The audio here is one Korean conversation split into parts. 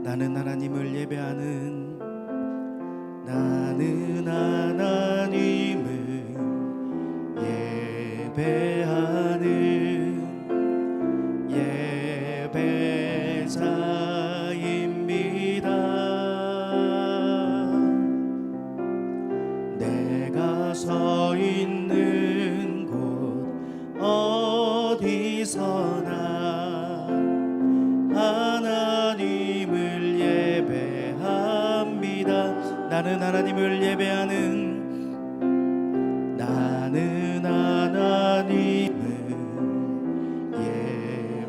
나는 하나님을 예배하는, 나는 하나님을 예배하는 예배자입니다. 내가 서 있는 곳 어디서나 하나님을 예배합니다. 나는 하나님을 예배하는, 나는 하나님을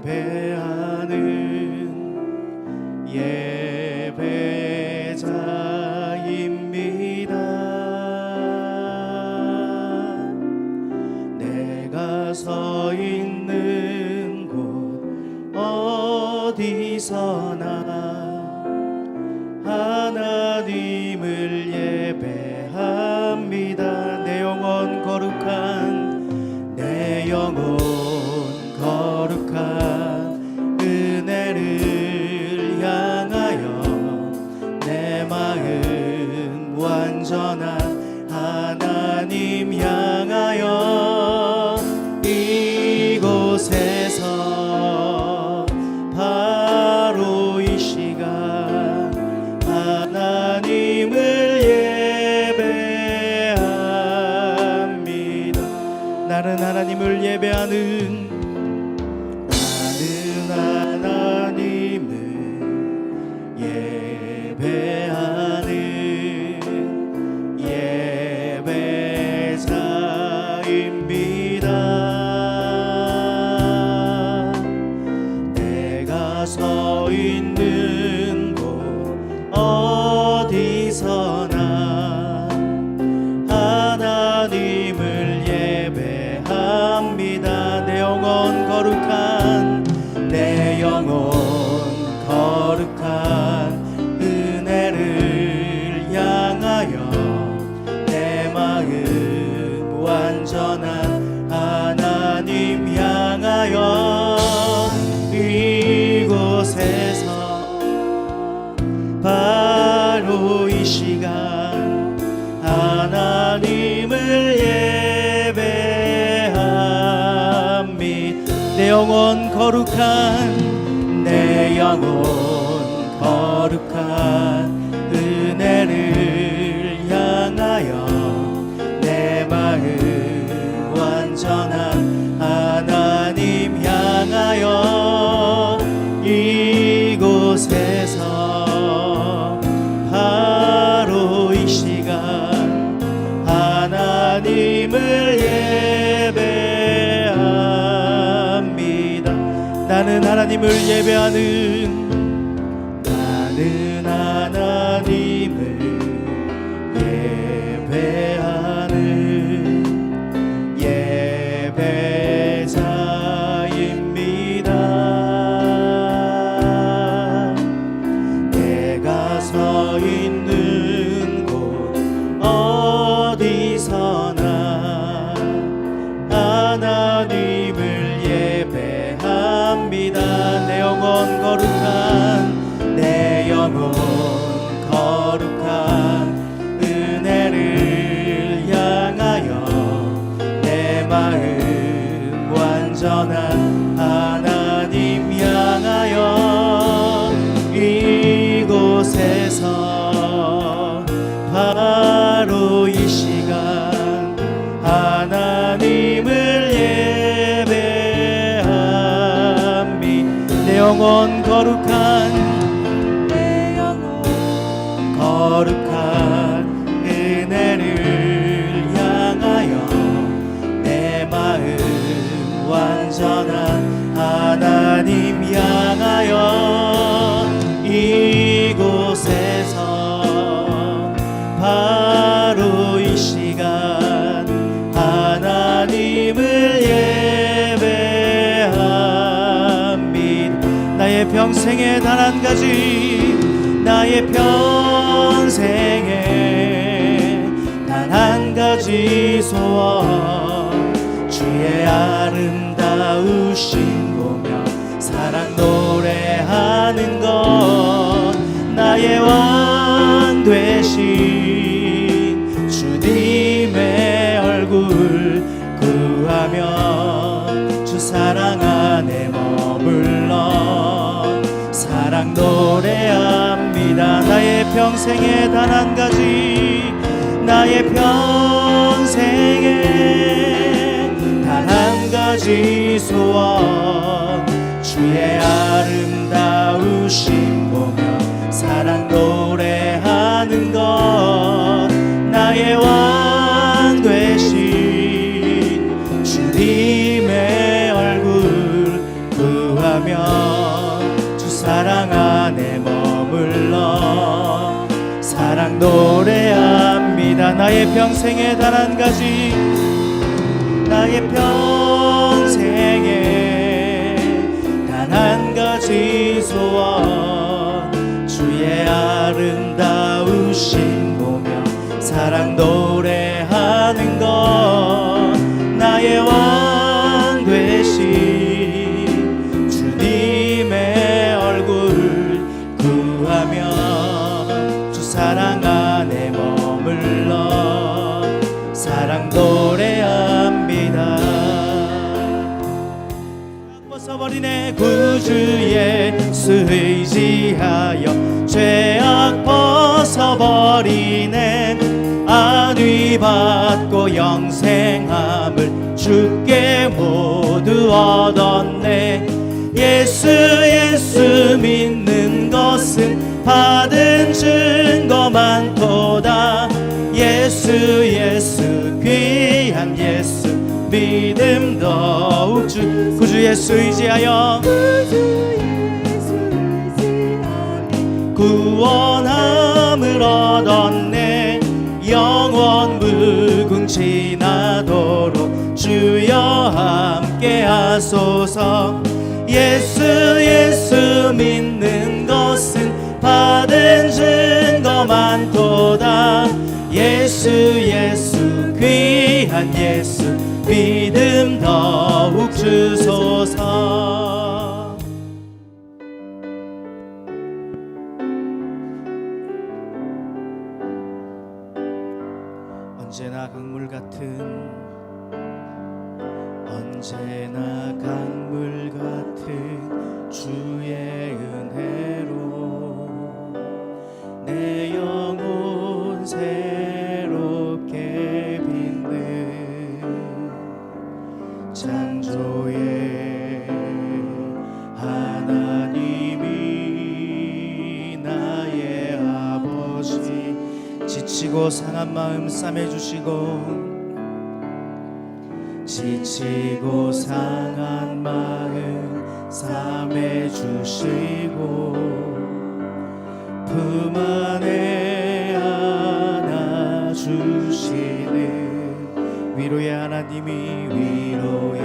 예배하는 예배자입니다. 내가 서 있는 곳 어디서나 하나님을 예배합니다. 내 영혼 거룩한, 내 영혼 거룩한 은혜를 향하여 내 마음 완전한 하나님 향하여 이곳에서 바로 이 시간 하나님을 예배합니다. 나는 하나님을 예배하는, 나는 하나님을 예배하는 예배자입니다. 내가 서 있는 곳 어디서나 하나님을 예배합니다. 내 영혼 거룩한, 내 영혼 거룩한 은혜를 향하여 내 마음 완전한 하나님 향하여 이곳에서 바로 이 시간 하나님을 예배합니다. 내 영혼 거룩한, 내 영혼 거룩한 은혜를 향하여 내 마음 완전한 하나님 향하여 이곳에서 바로 이 시간 하나님을 예배합니다. 나는 하나님을 예배하는, 나는 하나님을 예배하는 예배자입니다. 내가 서 있는 곳 어디서나 하나님을 예배합니다. 내 영혼 거룩한, 내 영혼 거룩한 은혜를 향하여 내 마음 완전한 하나님 향하여 이곳에서 바로 이 시간 하나님을 예배합니다. 내 영혼 거룩한, 내 영혼 거룩한 은혜를 향하여 내 마음 완전한 하나님 향하여 이곳에서 바로 이 시간 하나님을 예배합니다. 나의 평생에 단 한 가지, 나의 평생에 단 한 가지 소원, 주의 아름다우신 보며 사랑 노래하는 것, 되신 주님의 얼굴 구하며 주 사랑 안에 머물러 사랑 노래합니다. 나의 평생에 단 한 가지, 나의 평생에 단 한 가지 소원, 주의 아름다우심 보며 사랑 노래하는 것, 나의 왕 되신 주님의 얼굴 구하며 주 사랑 안에 머물러 사랑 노래합니다. 나의 평생에 단 한 가지, 나의 평생에 단 한 가지 소원, 주의 아름다우심 보며 사랑 노래하는 것, 나의 왕 되신 주님의 얼굴 구하며 주 사랑 안에 머물러 사랑 노래합니다. 벗어버린 내 구주 예수 의지하여 죄악 벗어버리네, 안위 받고 영생함을 주께 모두 얻었네. 예수 예수 믿는 것은 받은 증거 많도다. 예수 예수 귀한 예수 믿음 더욱 구주 예수 의지하여 구원함을 얻었네. 영원 무궁지나도록 주여 함께 하소서. 예수 예수 믿는 것은 받은 증거 많도다. 예수 예수 귀한 예수 믿음 더욱 주소서. 언제나 강물 같은 언제나 강물 같은 주의 은혜로 내 영혼 새롭게 빛는 창조의 하나님이 나의 아버지, 지치고 상한 마음 싸매주시고 지치고 상한 마음 싸매주시고 품 안에 안아주시는 위로의 하나님이, 위로의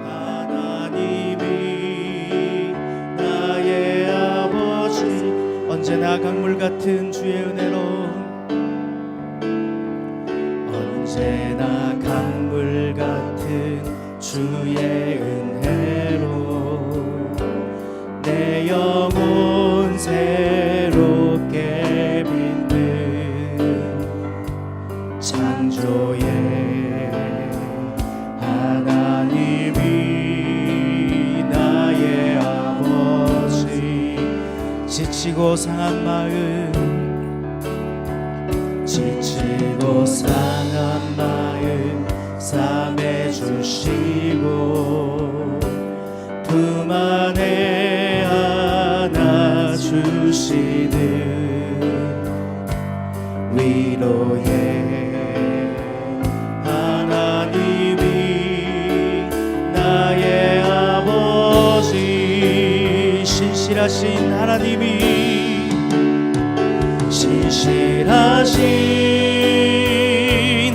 하나님이 나의 아버지, 언제나 강물 같은 주의 은혜로 언제나 강물 같은 주의 은혜로 내 영혼 새롭게 빛는 창조의 하나님이 나의 아버지, 지치고 상한 마음 지치고 상한 마음 싸매주시고 품 안에 안아주시는 위로의 하나님이 나의 아버지, 신실하신 하나님이, 신실하신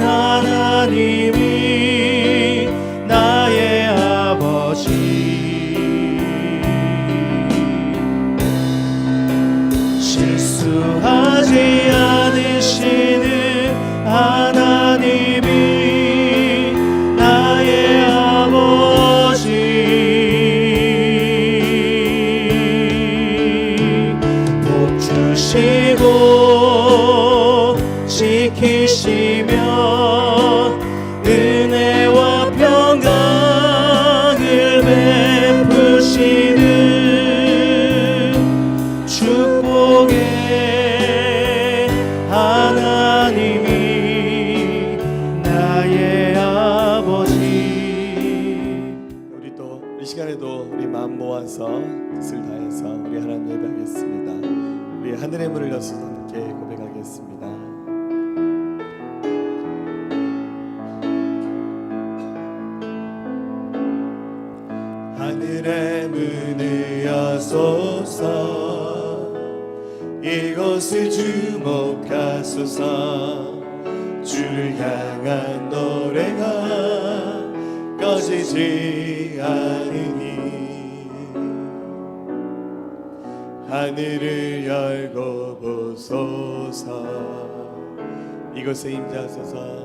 하나님이 나의 아버지, 실수하지 않으시는 하나님이 나의 아버지, 복 주시고 우리 하늘의 문을 여서 함께 고백하겠습니다. 하늘의 문을 여소서 이곳을 주목하소서 주를 향한 노래가 꺼지지 않으니 하늘을 열고 보소서 이곳에 임재하소서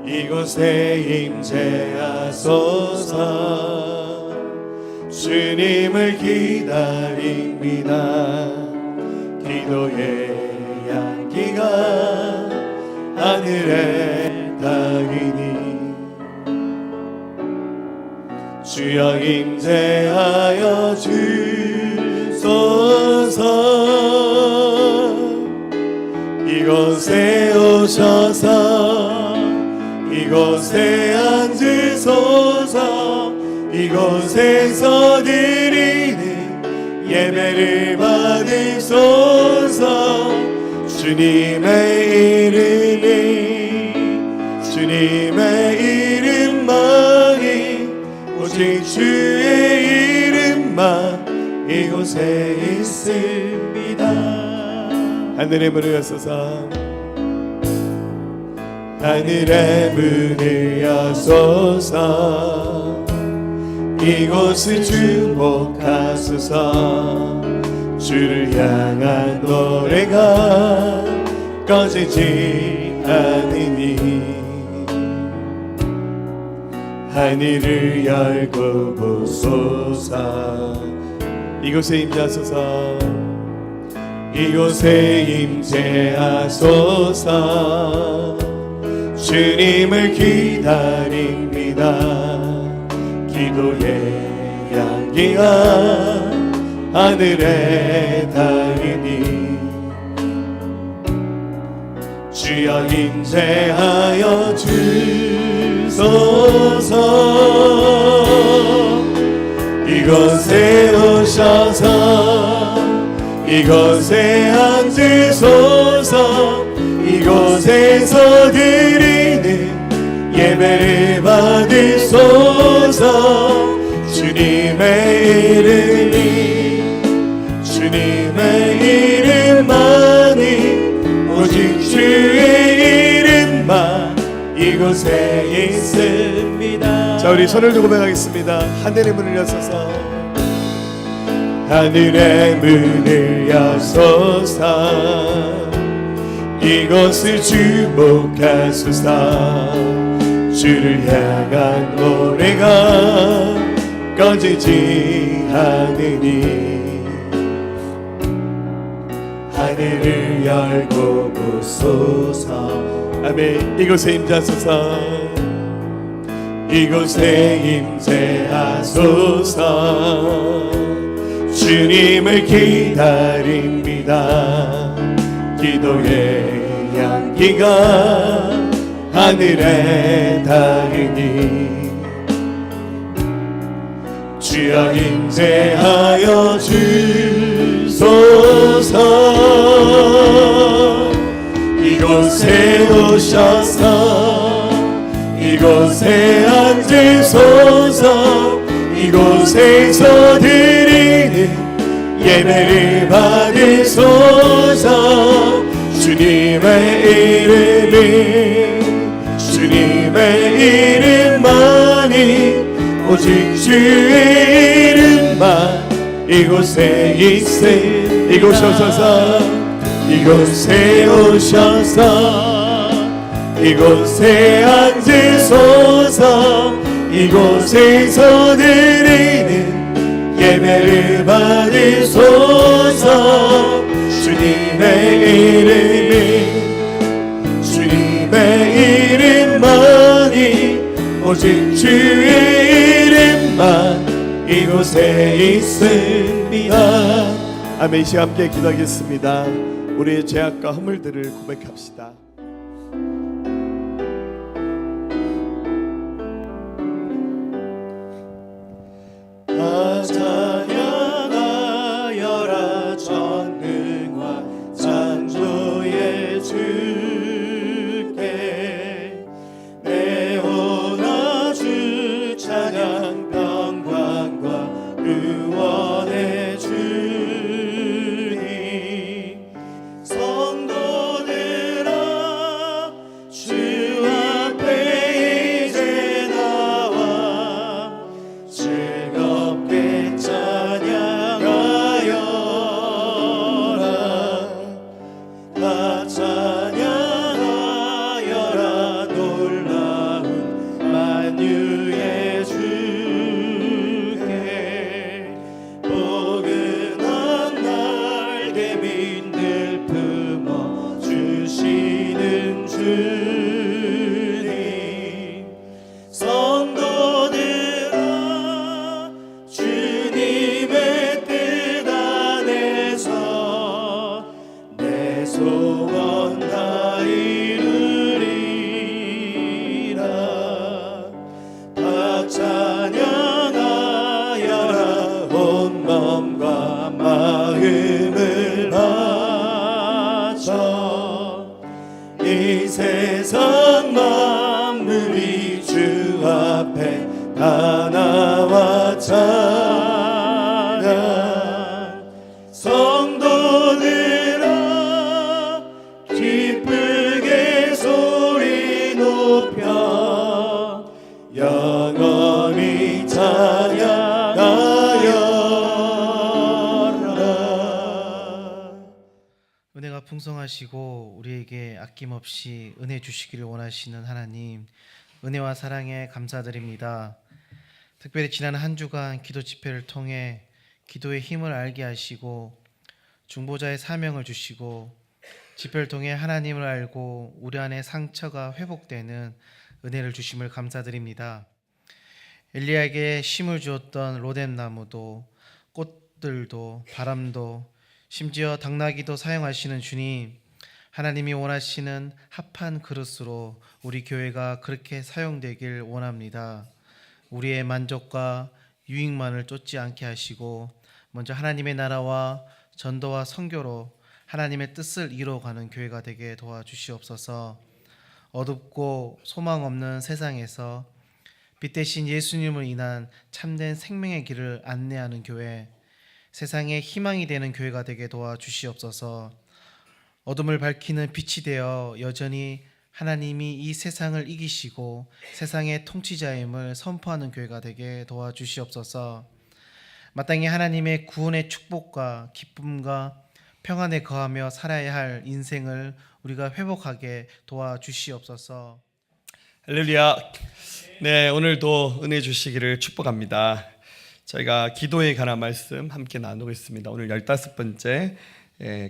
이곳에 임재하소서 주님을 기다립니다 기도의 향기가 하늘에 닿으니 주여 임재하여 주소서 이곳에 오셔서 이곳에 앉으소서 이곳에서 드리는 예배를 받으소서 주님의 이름만이 오직 주의 이름만 이곳에 있습니다 하늘의 문을 여소서 하늘의 문을 여소서 이곳을 주목하소서 주를 향한 노래가 꺼지지 않으니 하늘을 열고 보소서 이곳에 임재하소서 이곳에 임재하소서 주님을 기다립니다 기도의 향기가 하늘에 닿으니 주여 임재하여 주소서 이곳에 오셔서 이곳에 앉으소서 이곳에서 드리는 예배를 받으소서 주님의 이름만이 오직 주의 이름만 이곳에 있습니다 자 우리 손을 들고 고백하겠습니다. 하늘의 문을 여소서 하늘의 문을 여소서 이곳을 주목하소서 주를 향한 노래가 꺼지지 않으니 하늘을 열고 보소서 아멘 이곳에 임재하소서 이곳에 임재하소서 주님을 기다립니다 기도의 향기가 하늘에 닿으니 주여 임재하여 주소서 이곳에 오셔서 이곳에 앉으소서 이곳에서 드리는 예배를 받으소서 주님의 이름만이 오직 주의 이름만 이곳에 있음 이곳에 오셔서 이곳에 앉으소서 이곳에서 드리는 예배를 받으소서 주님의 이름만이 오직 주의 이름만 이곳에 있습니다 아멘 이 시간 함께 기도하겠습니다. 우리의 죄악과 허물들을 고백합시다. 찬양하여라 전능하신 마음을 바쳐 이 세상 만물이 주 앞에 다 나와 찬양 성도들아 기쁘게 소리 높여 영원히 찬양하여라. 은혜가 풍성하시고 우리에게 아낌없이 은혜 주시기를 원하시는 하나님, 은혜와 사랑에 감사드립니다. 특별히 지난 한 주간 기도 집회를 통해 기도의 힘을 알게 하시고 중보자의 사명을 주시고 집회를 통해 하나님을 알고 우리 안에 상처가 회복되는 은혜를 주심을 감사드립니다. 엘리야에게 쉼을 주었던 로뎀나무도 꽃들도 바람도 심지어 당나귀도 사용하시는 주님, 하나님이 원하시는 합한 그릇으로 우리 교회가 그렇게 사용되길 원합니다. 우리의 만족과 유익만을 쫓지 않게 하시고 먼저 하나님의 나라와 전도와 선교로 하나님의 뜻을 이루어가는 교회가 되게 도와주시옵소서. 어둡고 소망 없는 세상에서 빛 대신 예수님을 인한 참된 생명의 길을 안내하는 교회, 세상에 희망이 되는 교회가 되게 도와주시옵소서. 어둠을 밝히는 빛이 되어 여전히 하나님이 이 세상을 이기시고 세상의 통치자임을 선포하는 교회가 되게 도와주시옵소서. 마땅히 하나님의 구원의 축복과 기쁨과 평안에 거하며 살아야 할 인생을 우리가 회복하게 도와주시옵소서. 할렐루야. 네, 오늘도 은혜 주시기를 축복합니다. 저희가 기도에 관한 말씀 함께 나누고 있습니다. 오늘 15번째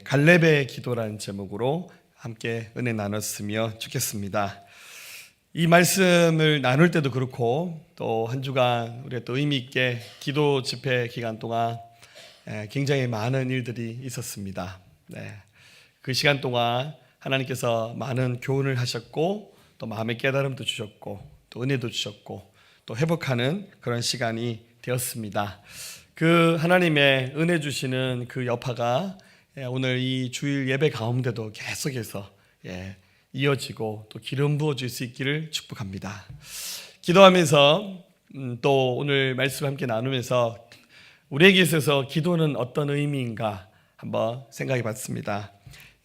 갈렙의 기도라는 제목으로 함께 은혜 나눴으면 좋겠습니다. 이 말씀을 나눌 때도 그렇고 또 한 주간 우리가 또 의미 있게 기도 집회 기간 동안 굉장히 많은 일들이 있었습니다. 네, 그 시간 동안 하나님께서 많은 교훈을 하셨고 또 마음의 깨달음도 주셨고 또 은혜도 주셨고 또 회복하는 그런 시간이 되었습니다. 그 하나님의 은혜 주시는 그 여파가 오늘 이 주일 예배 가운데도 계속해서 이어지고 또 기름 부어질 수 있기를 축복합니다. 기도하면서 또 오늘 말씀 함께 나누면서 우리에게 있어서 기도는 어떤 의미인가 한번 생각해 봤습니다.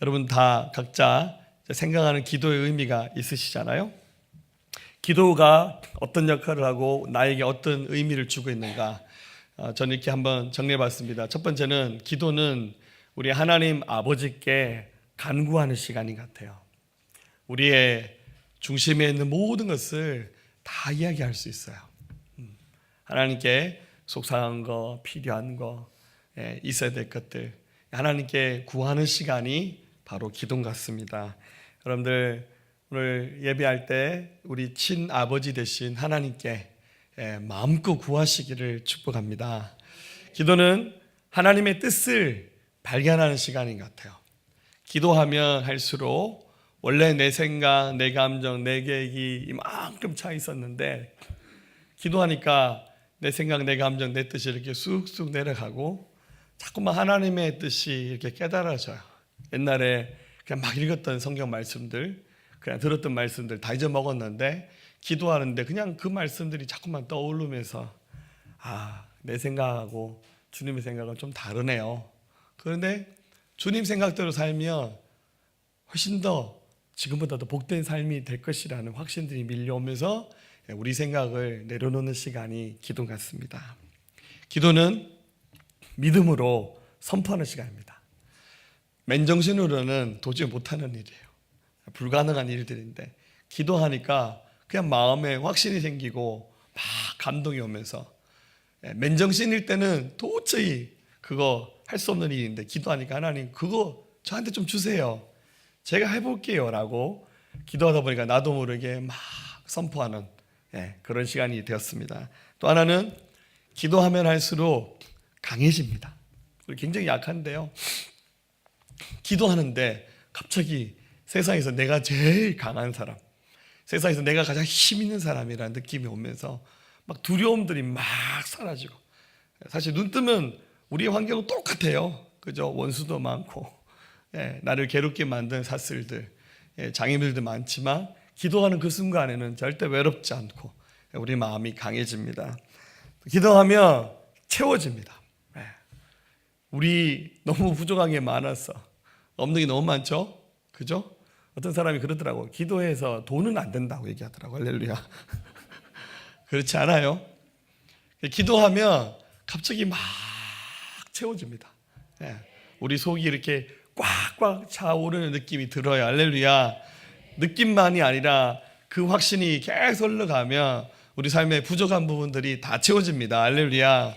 여러분 다 각자 생각하는 기도의 의미가 있으시잖아요. 기도가 어떤 역할을 하고 나에게 어떤 의미를 주고 있는가, 저는 이렇게 한번 정리해 봤습니다. 첫 번째는 기도는 우리 하나님 아버지께 간구하는 시간인 것 같아요. 우리의 중심에 있는 모든 것을 다 이야기할 수 있어요. 하나님께 속상한 거, 필요한 거, 있어야 될 것들 하나님께 구하는 시간이 바로 기도 같습니다. 여러분들 오늘 예배할 때 우리 친아버지 되신 하나님께 마음껏 구하시기를 축복합니다. 기도는 하나님의 뜻을 발견하는 시간인 것 같아요. 기도하면 할수록 원래 내 생각, 내 감정, 내 계획이 이만큼 차 있었는데 기도하니까 내 생각, 내 감정, 내 뜻이 이렇게 쑥쑥 내려가고 자꾸만 하나님의 뜻이 이렇게 깨달아져요. 옛날에 그냥 막 읽었던 성경 말씀들, 그냥 들었던 말씀들 다 잊어먹었는데 기도하는데 그냥 그 말씀들이 자꾸만 떠오르면서 내 생각하고 주님의 생각은 좀 다르네요. 그런데 주님 생각대로 살면 훨씬 더 지금보다 더 복된 삶이 될 것이라는 확신들이 밀려오면서 우리 생각을 내려놓는 시간이 기도 같습니다. 기도는 믿음으로 선포하는 시간입니다. 맨정신으로는 도저히 못하는 일이에요. 불가능한 일들인데 기도하니까 그냥 마음에 확신이 생기고 막 감동이 오면서, 맨정신일 때는 도저히 그거 할 수 없는 일인데 기도하니까 하나님 그거 저한테 좀 주세요, 제가 해볼게요 라고 기도하다 보니까 나도 모르게 막 선포하는 그런 시간이 되었습니다. 또 하나는 기도하면 할수록 강해집니다. 우리 굉장히 약한데요, 기도하는데 갑자기 세상에서 내가 제일 강한 사람, 세상에서 내가 가장 힘 있는 사람이라는 느낌이 오면서 막 두려움들이 막 사라지고, 사실 눈 뜨면 우리의 환경은 똑같아요. 그죠? 원수도 많고, 나를 괴롭게 만든 사슬들, 장애물도 많지만 기도하는 그 순간에는 절대 외롭지 않고 우리 마음이 강해집니다. 기도하면 채워집니다. 우리 너무 부족한 게 많아서 없는 게 너무 많죠? 그죠? 어떤 사람이 그러더라고요. 기도해서 돈은 안 된다고 얘기하더라고요. 할렐루야. 그렇지 않아요? 기도하면 갑자기 막 채워집니다. 우리 속이 이렇게 꽉꽉 차오르는 느낌이 들어요. 할렐루야. 느낌만이 아니라 그 확신이 계속 흘러가면 우리 삶의 부족한 부분들이 다 채워집니다. 할렐루야.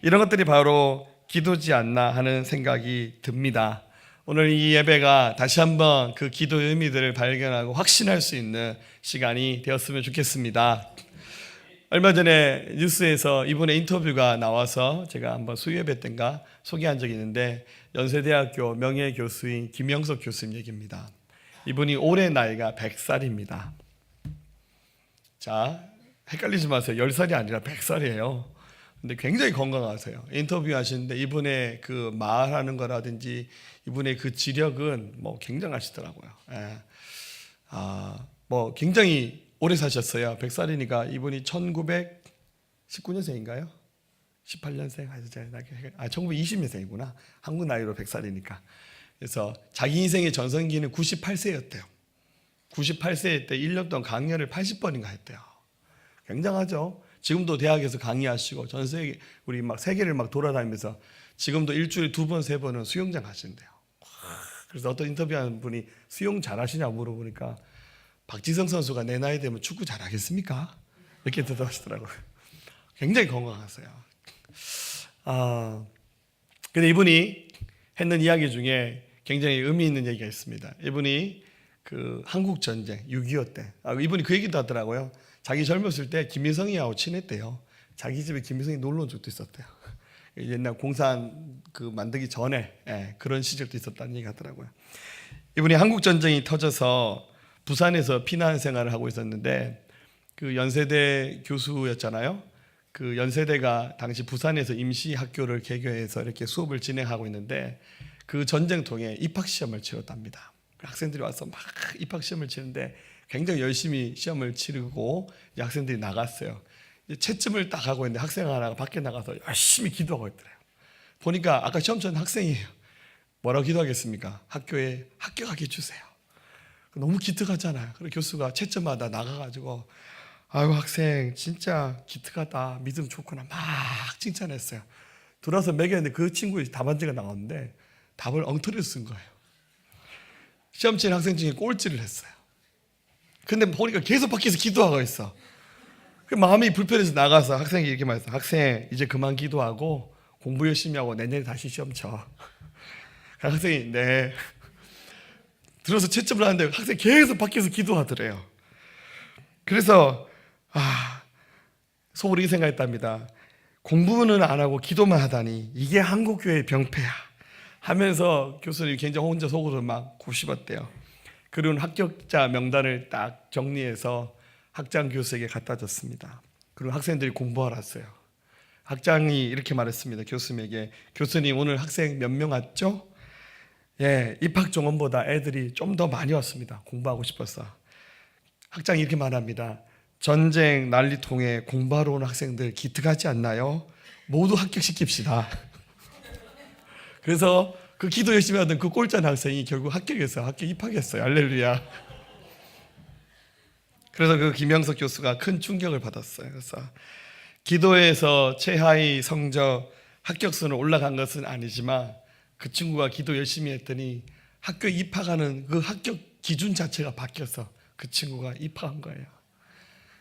이런 것들이 바로 기도지 않나 하는 생각이 듭니다. 오늘 이 예배가 다시 한번 그 기도의 의미들을 발견하고 확신할 수 있는 시간이 되었으면 좋겠습니다. 얼마 전에 뉴스에서 이분의 인터뷰가 나와서 제가 한번 수요예배 때인가 소개한 적이 있는데, 연세대학교 명예교수인 김영석 교수님 얘기입니다. 이분이 올해 나이가 100살입니다. 자, 헷갈리지 마세요. 10살이 아니라 100살이에요. 근데 굉장히 건강하세요. 인터뷰 하시는데 이분의 그 말하는 거라든지 이분의 그 지력은 뭐 굉장하시더라고요. 뭐 굉장히 오래 사셨어요. 100살이니까 이분이 1919년생인가요? 18년생? 1920년생이구나. 한국 나이로 100살이니까. 그래서 자기 인생의 전성기는 98세였대요. 98세 때 1년 동안 강연을 80번인가 했대요. 굉장하죠. 지금도 대학에서 강의하시고 전 세계 우리 막 세계를 막 돌아다니면서 지금도 일주일에 2번, 3번은 수영장 가신대요. 그래서 어떤 인터뷰하는 분이 수영 잘하시냐고 물어보니까 박지성 선수가 내 나이 되면 축구 잘하겠습니까? 이렇게 대답하시더라고요. 굉장히 건강하세요. 근데 이분이 했는 이야기 중에 굉장히 의미 있는 얘기가 있습니다. 이분이 그 한국 전쟁 6.25 때 이분이 그 얘기도 하더라고요. 자기 젊었을 때 김일성이하고 친했대요. 자기 집에 김일성이 놀러 온 적도 있었대요. 옛날 공산 그 만들기 전에 그런 시절도 있었다는 얘기 하더라고요. 이분이 한국 전쟁이 터져서 부산에서 피난 생활을 하고 있었는데 그 연세대 교수였잖아요. 그 연세대가 당시 부산에서 임시 학교를 개교해서 이렇게 수업을 진행하고 있는데 그 전쟁통에 입학 시험을 치렀답니다. 학생들이 와서 막 입학 시험을 치는데 굉장히 열심히 시험을 치르고 학생들이 나갔어요. 채점을 딱 하고 있는데 학생 하나가 밖에 나가서 열심히 기도하고 있더래요. 보니까 아까 시험 쳤는 학생이에요. 뭐라고 기도하겠습니까? 학교에 합격하게 해주세요. 너무 기특하잖아요. 그래서 교수가 채점마다 나가가지고 아유 학생 진짜 기특하다, 믿음 좋구나 막 칭찬했어요. 들어와서 매겼는데 그 친구의 답안지가 나왔는데 답을 엉터리로 쓴 거예요. 시험 치는 학생 중에 꼴찌를 했어요. 근데 보니까 계속 밖에서 기도하고 있어. 그 마음이 불편해서 나가서 학생이 이렇게 말했어. 학생 이제 그만 기도하고 공부 열심히 하고 내년에 다시 시험 쳐. 학생이 네. 들어서 채점을 하는데 학생이 계속 밖에서 기도하더래요. 그래서 속으로 이 생각했답니다. 공부는 안 하고 기도만 하다니 이게 한국교회의 병폐야 하면서 교수님이 굉장히 혼자 속으로 막 곱씹었대요. 그리고 합격자 명단을 딱 정리해서 학장 교수에게 갖다 줬습니다. 그리고 학생들이 공부하러 왔어요. 학장이 이렇게 말했습니다. 교수님에게 교수님 오늘 학생 몇 명 왔죠? 입학 정원보다 애들이 좀 더 많이 왔습니다. 공부하고 싶어서. 학장이 이렇게 말합니다. 전쟁 난리통에 공부하러 온 학생들 기특하지 않나요? 모두 합격시킵시다. 그래서 그 기도 열심히 하던 그 꼴짠 학생이 결국 합격해서 학교 입학했어요. 할렐루야. 그래서 그 김영석 교수가 큰 충격을 받았어요. 그래서 기도에서 최하위 성적 합격수는 올라간 것은 아니지만 그 친구가 기도 열심히 했더니 학교에 입학하는 그 합격 기준 자체가 바뀌어서 그 친구가 입학한 거예요.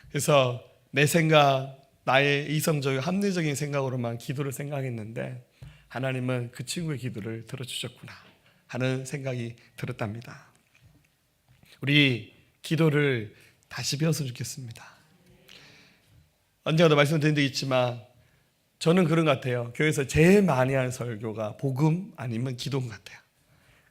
그래서 내 생각, 나의 이성적인 합리적인 생각으로만 기도를 생각했는데 하나님은 그 친구의 기도를 들어주셨구나 하는 생각이 들었답니다. 우리 기도를 다시 배웠으면 좋겠습니다. 언젠가도 말씀드린 적이 있지만 저는 그런 것 같아요. 교회에서 제일 많이 하는 설교가 복음 아니면 기도인 것 같아요.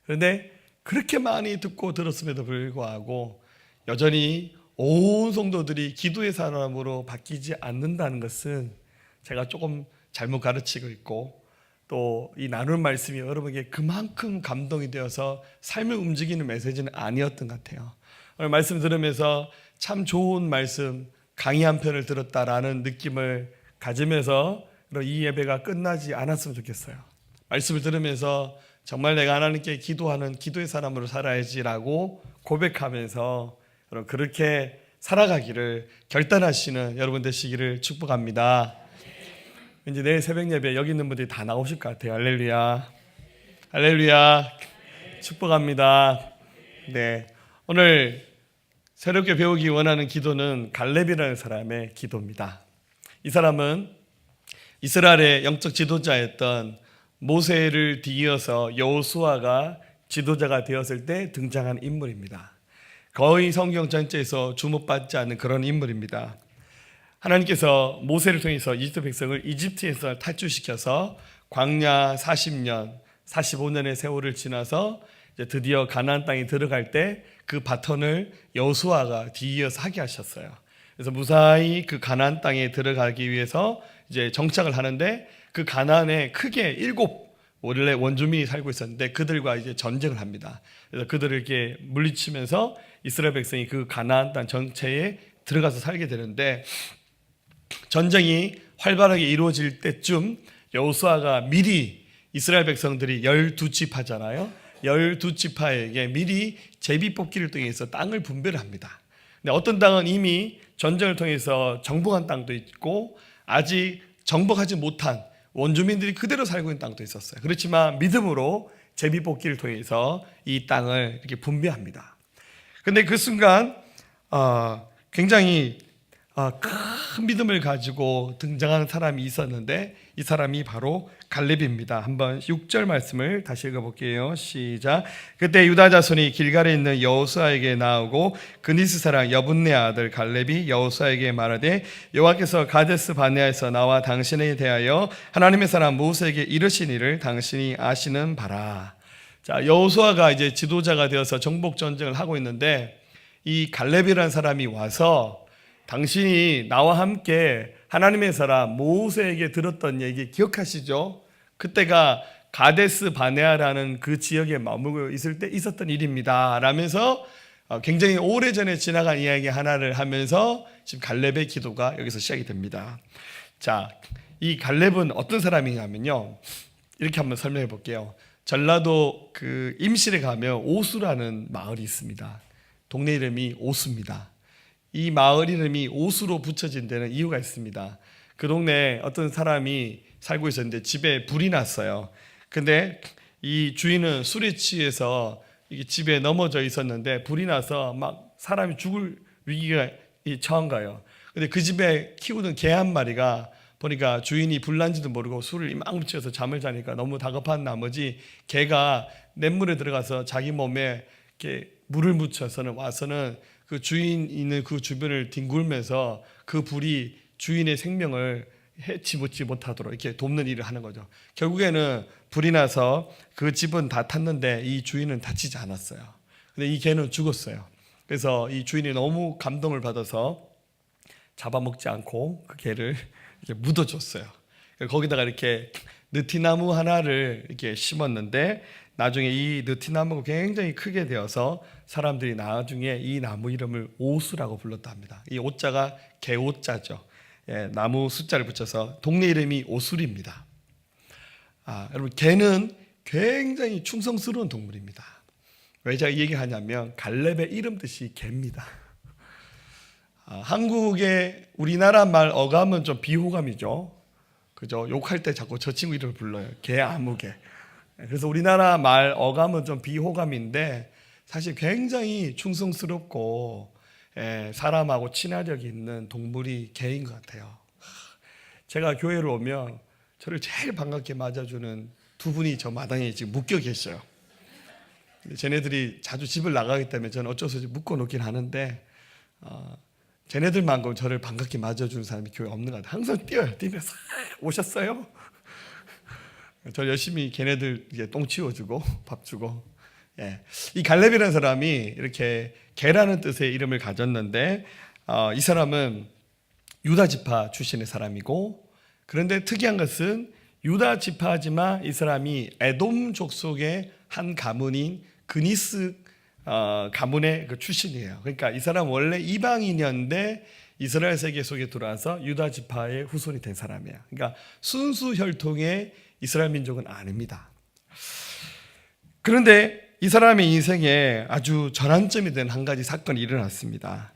그런데 그렇게 많이 듣고 들었음에도 불구하고 여전히 온 성도들이 기도의 사람으로 바뀌지 않는다는 것은 제가 조금 잘못 가르치고 있고 또 이 나눌 말씀이 여러분에게 그만큼 감동이 되어서 삶을 움직이는 메시지는 아니었던 것 같아요. 오늘 말씀 들으면서 참 좋은 말씀, 강의 한 편을 들었다라는 느낌을 가지면서 이 예배가 끝나지 않았으면 좋겠어요. 말씀을 들으면서 정말 내가 하나님께 기도하는 기도의 사람으로 살아야지라고 고백하면서 그렇게 살아가기를 결단하시는 여러분 되시기를 축복합니다. 왠지 내일 새벽 예배 여기 있는 분들이 다 나오실 것 같아요. 할렐루야, 할렐루야, 축복합니다. 네, 오늘 새롭게 배우기 원하는 기도는 갈렙이라는 사람의 기도입니다. 이 사람은 이스라엘의 영적 지도자였던 모세를 뒤이어서 여호수아가 지도자가 되었을 때 등장한 인물입니다. 거의 성경 전체에서 주목받지 않는 그런 인물입니다. 하나님께서 모세를 통해서 이집트 백성을 이집트에서 탈출시켜서 광야 40년, 45년의 세월을 지나서 이제 드디어 가나안 땅에 들어갈 때 그 바톤을 여호수아가 뒤이어서 하게 하셨어요. 그래서 무사히 그 가나안 땅에 들어가기 위해서 이제 정착을 하는데 그 가나안에 크게 7 원래 원주민이 살고 있었는데 그들과 이제 전쟁을 합니다. 그래서 그들을 이렇게 물리치면서 이스라엘 백성이 그 가나안 땅 전체에 들어가서 살게 되는데 전쟁이 활발하게 이루어질 때쯤 여호수아가 미리 이스라엘 백성들이 12지파잖아요. 12지파에게 미리 제비뽑기를 통해서 땅을 분배를 합니다. 근데 어떤 땅은 이미 전쟁을 통해서 정복한 땅도 있고 아직 정복하지 못한 원주민들이 그대로 살고 있는 땅도 있었어요. 그렇지만 믿음으로 제비뽑기를 통해서 이 땅을 이렇게 분배합니다. 근데 그 순간 굉장히 큰 믿음을 가지고 등장하는 사람이 있었는데 이 사람이 바로 갈렙입니다. 한번 6절 말씀을 다시 읽어볼게요. 시작. 그때 유다 자손이 길갈에 있는 여호수아에게 나오고 그니스 사람 여분네 아들 갈렙이 여호수아에게 말하되 여호와께서 가데스 바네아에서 나와 당신에 대하여 하나님의 사람 모세에게 이르신 일을 당신이 아시는 바라. 자, 여호수아가 이제 지도자가 되어서 정복 전쟁을 하고 있는데 이 갈렙이라는 사람이 와서 당신이 나와 함께 하나님의 사람 모세에게 들었던 얘기 기억하시죠? 그때가 가데스 바네아라는 그 지역에 머물고 있을 때 있었던 일입니다 라면서 굉장히 오래전에 지나간 이야기 하나를 하면서 지금 갈렙의 기도가 여기서 시작이 됩니다. 자, 이 갈렙은 어떤 사람이냐면요, 이렇게 한번 설명해 볼게요. 전라도 그 임실에 가면 오수라는 마을이 있습니다. 동네 이름이 오수입니다. 이 마을 이름이 오수로 붙여진 데는 이유가 있습니다. 그 동네에 어떤 사람이 살고 있었는데 집에 불이 났어요. 근데 이 주인은 술에 취해서 집에 넘어져 있었는데 불이 나서 막 사람이 죽을 위기가 처한 거예요. 근데 그 집에 키우던 개 한 마리가 보니까 주인이 불난지도 모르고 술을 이만큼 취해서 잠을 자니까 너무 다급한 나머지 개가 냇물에 들어가서 자기 몸에 이렇게 물을 묻혀서는 와서는 그 주인 있는 그 주변을 뒹굴면서 그 불이 주인의 생명을 해치 못하도록 이렇게 돕는 일을 하는 거죠. 결국에는 불이 나서 그 집은 다 탔는데 이 주인은 다치지 않았어요. 근데 이 개는 죽었어요. 그래서 이 주인이 너무 감동을 받아서 잡아먹지 않고 그 개를 이렇게 묻어줬어요. 거기다가 이렇게 느티나무 하나를 이렇게 심었는데 나중에 이 느티나무가 굉장히 크게 되어서 사람들이 나중에 이 나무 이름을 오수라고 불렀다 합니다. 이 오자가 개오자죠. 예, 나무 숫자를 붙여서 동네 이름이 오술입니다. 여러분, 개는 굉장히 충성스러운 동물입니다. 왜 제가 이 얘기를 하냐면 갈렙의 이름 뜻이 개입니다. 한국의 우리나라 말 어감은 좀 비호감이죠. 그죠? 욕할 때 자꾸 저 친구 이름을 불러요. 개 아무개. 그래서 우리나라 말 어감은 좀 비호감인데 사실 굉장히 충성스럽고 사람하고 친화력이 있는 동물이 개인 것 같아요. 제가 교회를 오면 저를 제일 반갑게 맞아주는 두 분이 저 마당에 지금 묶여 계셔요. 근데 쟤네들이 자주 집을 나가기 때문에 저는 어쩔 수 없이 묶어놓긴 하는데 쟤네들만큼 저를 반갑게 맞아주는 사람이 교회에 없는 것 같아요. 항상 뛰면서 오셨어요? 저 열심히 걔네들 이제 똥 치워주고 밥 주고. 예. 이 갈렙이라는 사람이 이렇게 개라는 뜻의 이름을 가졌는데 이 사람은 유다 지파 출신의 사람이고, 그런데 특이한 것은 유다 지파지만 이 사람이 에돔 족속의 한 가문인 그니스 가문의 그 출신이에요. 그러니까 이 사람 원래 이방인이었는데 이스라엘 세계 속에 들어와서 유다 지파의 후손이 된 사람이에요. 그러니까 순수 혈통의 이스라엘 민족은 아닙니다. 그런데 이 사람의 인생에 아주 전환점이 된 한 가지 사건이 일어났습니다.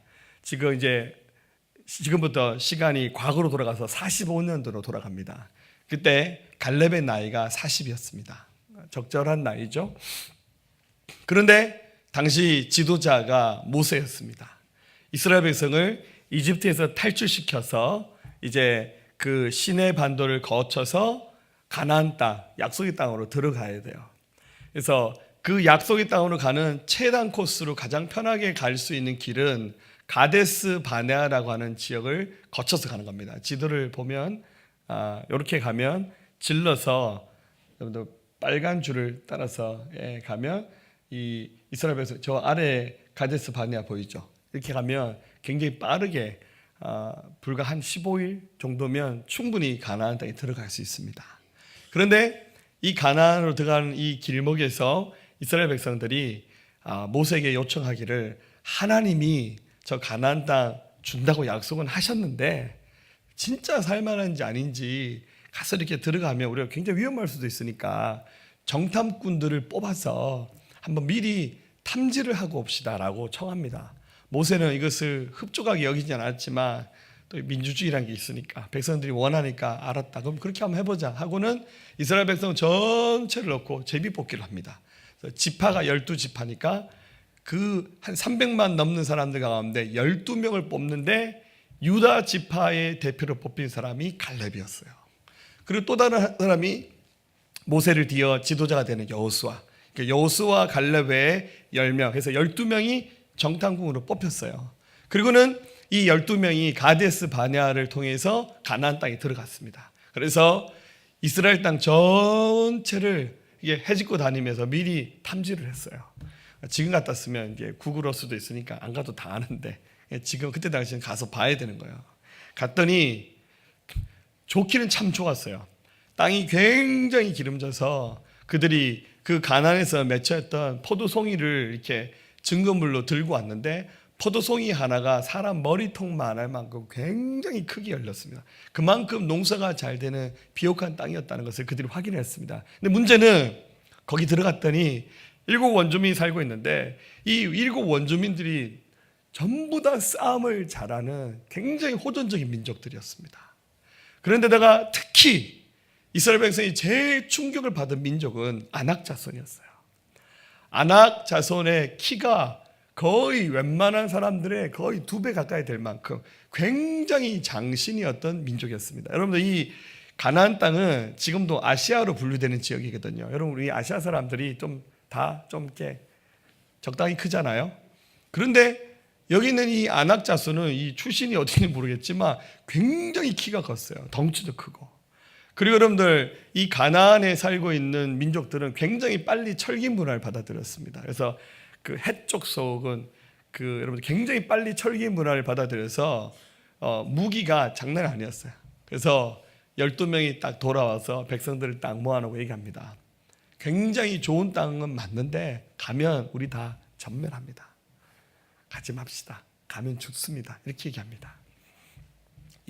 지금부터 시간이 과거로 돌아가서 45년도로 돌아갑니다. 그때 갈렙의 나이가 40이었습니다. 적절한 나이죠. 그런데 당시 지도자가 모세였습니다. 이스라엘 백성을 이집트에서 탈출시켜서 이제 그 시내 반도를 거쳐서 가나안 땅, 약속의 땅으로 들어가야 돼요. 그래서 그 약속의 땅으로 가는 최단 코스로 가장 편하게 갈 수 있는 길은 가데스 바네아라고 하는 지역을 거쳐서 가는 겁니다. 지도를 보면 이렇게 가면 질러서 여러분들 빨간 줄을 따라서 가면 이 이스라엘 백성 저 아래 가데스 바네아 보이죠? 이렇게 가면 굉장히 빠르게 불과 한 15일 정도면 충분히 가나안 땅에 들어갈 수 있습니다. 그런데 이 가나안으로 들어가는 이 길목에서 이스라엘 백성들이 모세에게 요청하기를 하나님이 저 가나안 땅 준다고 약속은 하셨는데 진짜 살만한지 아닌지 가서 이렇게 들어가면 우리가 굉장히 위험할 수도 있으니까 정탐꾼들을 뽑아서 한번 미리 탐지를 하고 옵시다라고 청합니다. 모세는 이것을 흡족하게 여기지 않았지만 또 민주주의라는 게 있으니까 백성들이 원하니까 알았다. 그럼 그렇게 한번 해보자 하고는 이스라엘 백성 전체를 넣고 제비뽑기를 합니다. 지파가 12지파니까 그 한 300만 넘는 사람들 가운데 12명을 뽑는데 유다 지파의 대표로 뽑힌 사람이 갈렙이었어요. 그리고 또 다른 사람이 모세를 뒤어 지도자가 되는 여호수아. 여호수아 갈렙 외에 10명 해서 12명이 정탐꾼으로 뽑혔어요. 그리고는 이 12명이 가데스 바네아를 통해서 가나안 땅에 들어갔습니다. 그래서 이스라엘 땅 전체를 헤집고 다니면서 미리 탐지를 했어요. 지금 같았으면 이제 구글할 수도 있으니까 안 가도 다 아는데 지금 그때 당시엔 가서 봐야 되는 거예요. 갔더니 좋기는 참 좋았어요. 땅이 굉장히 기름져서 그들이 그 가나안에서 맺혀있던 포도송이를 이렇게 증거물로 들고 왔는데 포도송이 하나가 사람 머리통만 할 만큼 굉장히 크게 열렸습니다. 그만큼 농사가 잘 되는 비옥한 땅이었다는 것을 그들이 확인했습니다. 근데 문제는 거기 들어갔더니 7 원주민이 살고 있는데 이 7 원주민들이 전부 다 싸움을 잘하는 굉장히 호전적인 민족들이었습니다. 그런데다가 특히 이스라엘 백성이 제일 충격을 받은 민족은 아낙 자손이었어요. 아낙 자손의 키가 거의 웬만한 사람들의 거의 2배 가까이 될 만큼 굉장히 장신이었던 민족이었습니다. 여러분들 이 가나안 땅은 지금도 아시아로 분류되는 지역이거든요. 여러분 우리 아시아 사람들이 좀 이렇게 적당히 크잖아요. 그런데 여기 있는 이 아낙 자손은 이 출신이 어디인지 모르겠지만 굉장히 키가 컸어요. 덩치도 크고. 그리고 여러분들 이 가나안에 살고 있는 민족들은 굉장히 빨리 철기 문화를 받아들였습니다. 그래서 그 해쪽 속은 여러분들 굉장히 빨리 철기 문화를 받아들여서 무기가 장난이 아니었어요. 그래서 12명이 딱 돌아와서 백성들을 딱 모아놓고 얘기합니다. 굉장히 좋은 땅은 맞는데 가면 우리 다 전멸합니다. 가지 맙시다. 가면 죽습니다. 이렇게 얘기합니다.